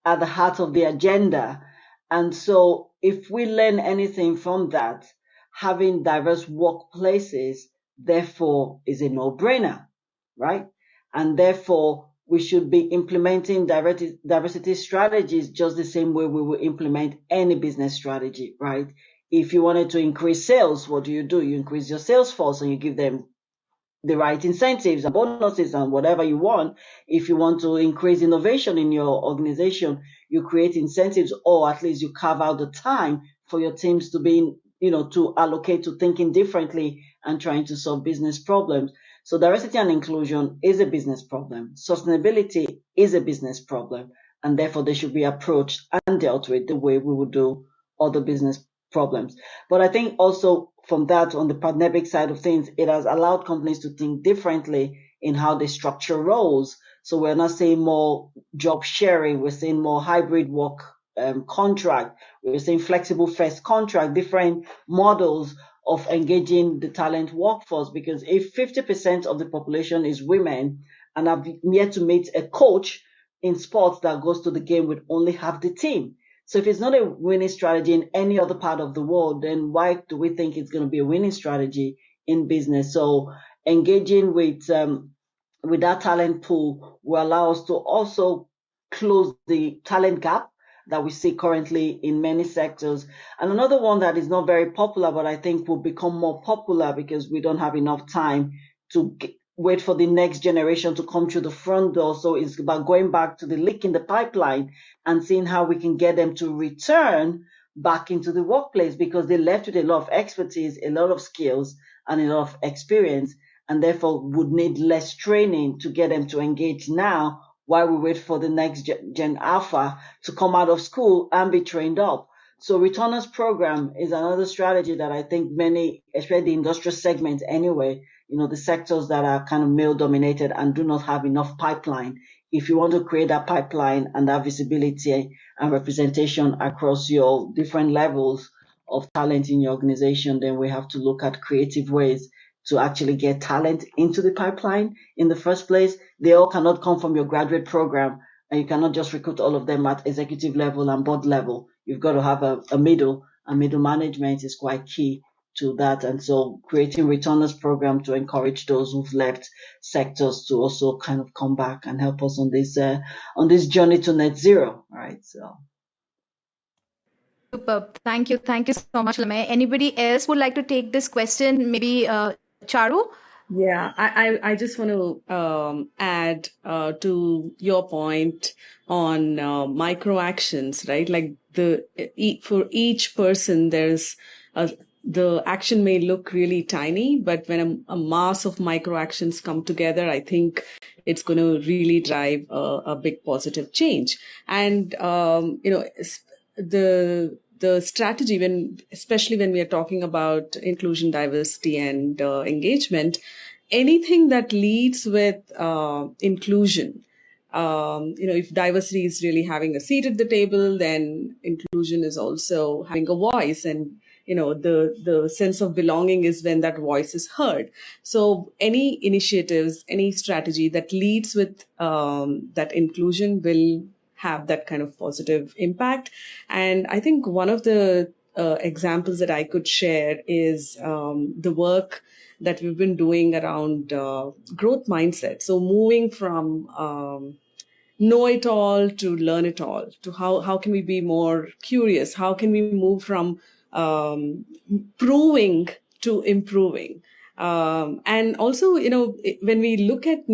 at the heart of the agenda. And so if we learn anything from that, having diverse workplaces, therefore, is a no-brainer, right? And therefore, we should be implementing diversity strategies just the same way we will implement any business strategy, right? If you wanted to increase sales, what do? You increase your sales force and you give them the right incentives and bonuses and whatever you want. If you want to increase innovation in your organization, you create incentives, or at least you carve out the time for your teams to be, to allocate to thinking differently and trying to solve business problems. So diversity and inclusion is a business problem. Sustainability is a business problem, and therefore they should be approached and dealt with the way we would do other business problems. But I think also from that, on the pandemic side of things, it has allowed companies to think differently in how they structure roles. So we're not seeing more job sharing, we're seeing more hybrid work contract, we're seeing flexible first contract, different models of engaging the talent workforce. Because if 50% of the population is women, and I've yet to meet a coach in sports that goes to the game with only half the team. So if it's not a winning strategy in any other part of the world, then why do we think it's going to be a winning strategy in business? So engaging with that talent pool will allow us to also close the talent gap that we see currently in many sectors. And another one that is not very popular, but I think will become more popular because we don't have enough time to wait for the next generation to come through the front door. So it's about going back to the leak in the pipeline and seeing how we can get them to return back into the workplace, because they left with a lot of expertise, a lot of skills, and a lot of experience, and therefore would need less training to get them to engage now while we wait for the next gen alpha to come out of school and be trained up. So returners program is another strategy that I think many, especially the industrial segment anyway, the sectors that are kind of male dominated and do not have enough pipeline. If you want to create that pipeline and that visibility and representation across your different levels of talent in your organization, then we have to look at creative ways to actually get talent into the pipeline in the first place. They all cannot come from your graduate program, and you cannot just recruit all of them at executive level and board level. You've got to have a middle, and middle management is quite key to that. And so creating returners program to encourage those who've left sectors to also kind of come back and help us on this journey to net zero, right? So. Superb. Thank you. Thank you so much, Lamay. Anybody else would like to take this question? Maybe Charu? Yeah, I just want to add to your point on micro actions, right? Like for each person, the action may look really tiny, but when a mass of micro actions come together, I think it's going to really drive a big positive change. And the strategy, especially when we are talking about inclusion, diversity, and engagement, anything that leads with inclusion. If diversity is really having a seat at the table, then inclusion is also having a voice, and the sense of belonging is when that voice is heard. So any initiatives, any strategy that leads with that inclusion will have that kind of positive impact. And I think one of the examples that I could share is the work that we've been doing around growth mindset. So moving from know it all to learn it all, to how can we be more curious? How can we move from proving to improving? And also, when we look at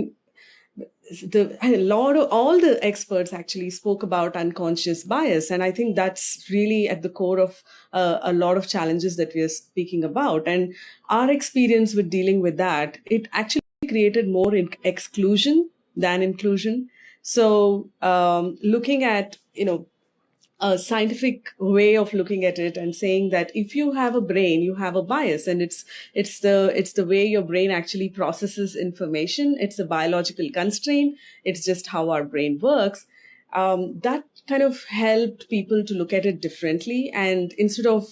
all the experts actually spoke about unconscious bias, and I think that's really at the core of a lot of challenges that we are speaking about. And our experience with dealing with that, it actually created more exclusion than inclusion. So looking at a scientific way of looking at it and saying that if you have a brain, you have a bias, and it's the way your brain actually processes information. It's a biological constraint. It's just how our brain works. That kind of helped people to look at it differently, and instead of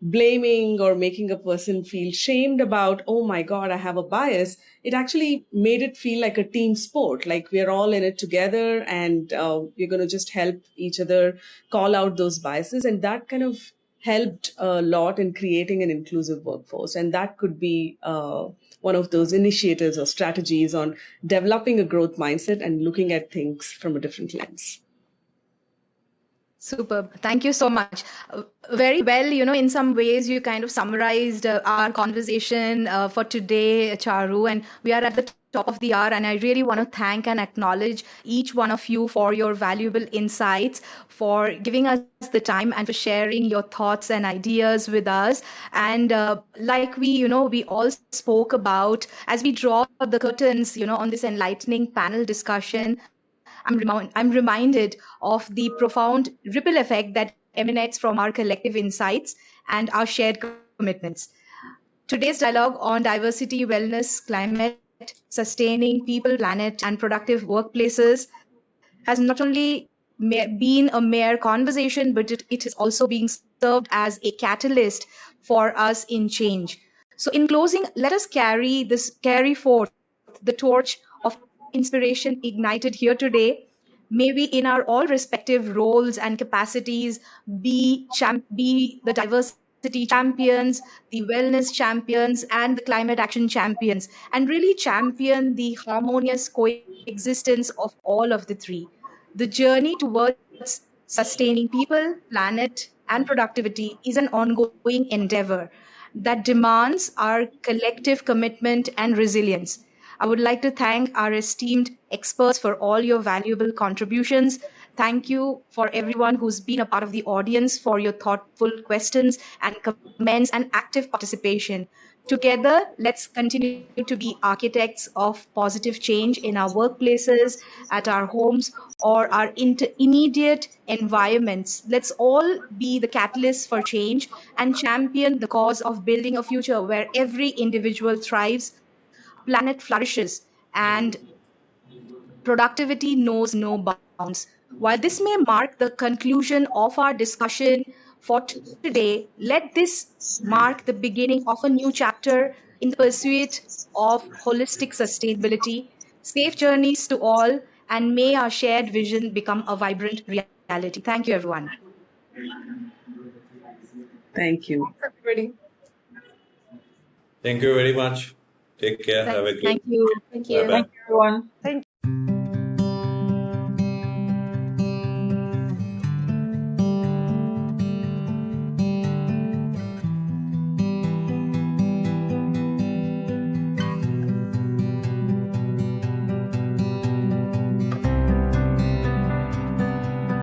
blaming or making a person feel shamed about, oh my God, I have a bias, it actually made it feel like a team sport, like we're all in it together, and we're going to just help each other call out those biases. And that kind of helped a lot in creating an inclusive workforce. And that could be one of those initiatives or strategies on developing a growth mindset and looking at things from a different lens. Superb. Thank you so much. Very well, in some ways you kind of summarized our conversation for today, Charu, and we are at the top of the hour, and I really want to thank and acknowledge each one of you for your valuable insights, for giving us the time and for sharing your thoughts and ideas with us. And like we all spoke about, as we draw the curtains, on this enlightening panel discussion, I'm reminded of the profound ripple effect that emanates from our collective insights and our shared commitments. Today's dialogue on diversity, wellness, climate, sustaining people, planet, and productive workplaces has not only been a mere conversation, but it is also being served as a catalyst for us in change. So in closing, let us carry forth the torch of inspiration ignited here today. May we, in our all respective roles and capacities, be the diversity champions, the wellness champions, and the climate action champions, and really champion the harmonious coexistence of all of the three. The journey towards sustaining people, planet, and productivity is an ongoing endeavor that demands our collective commitment and resilience. I would like to thank our esteemed experts for all your valuable contributions. Thank you for everyone who's been a part of the audience for your thoughtful questions and comments and active participation. Together, let's continue to be architects of positive change in our workplaces, at our homes, or our immediate environments. Let's all be the catalysts for change and champion the cause of building a future where every individual thrives, planet flourishes, and productivity knows no bounds. While this may mark the conclusion of our discussion for today, let this mark the beginning of a new chapter in the pursuit of holistic sustainability. Safe journeys to all, and may our shared vision become a vibrant reality. Thank you, everyone. Thank you. Everybody. Thank you very much. Take care. Have a good Thank you. Thank you. bye bye. Thank you, everyone. Thank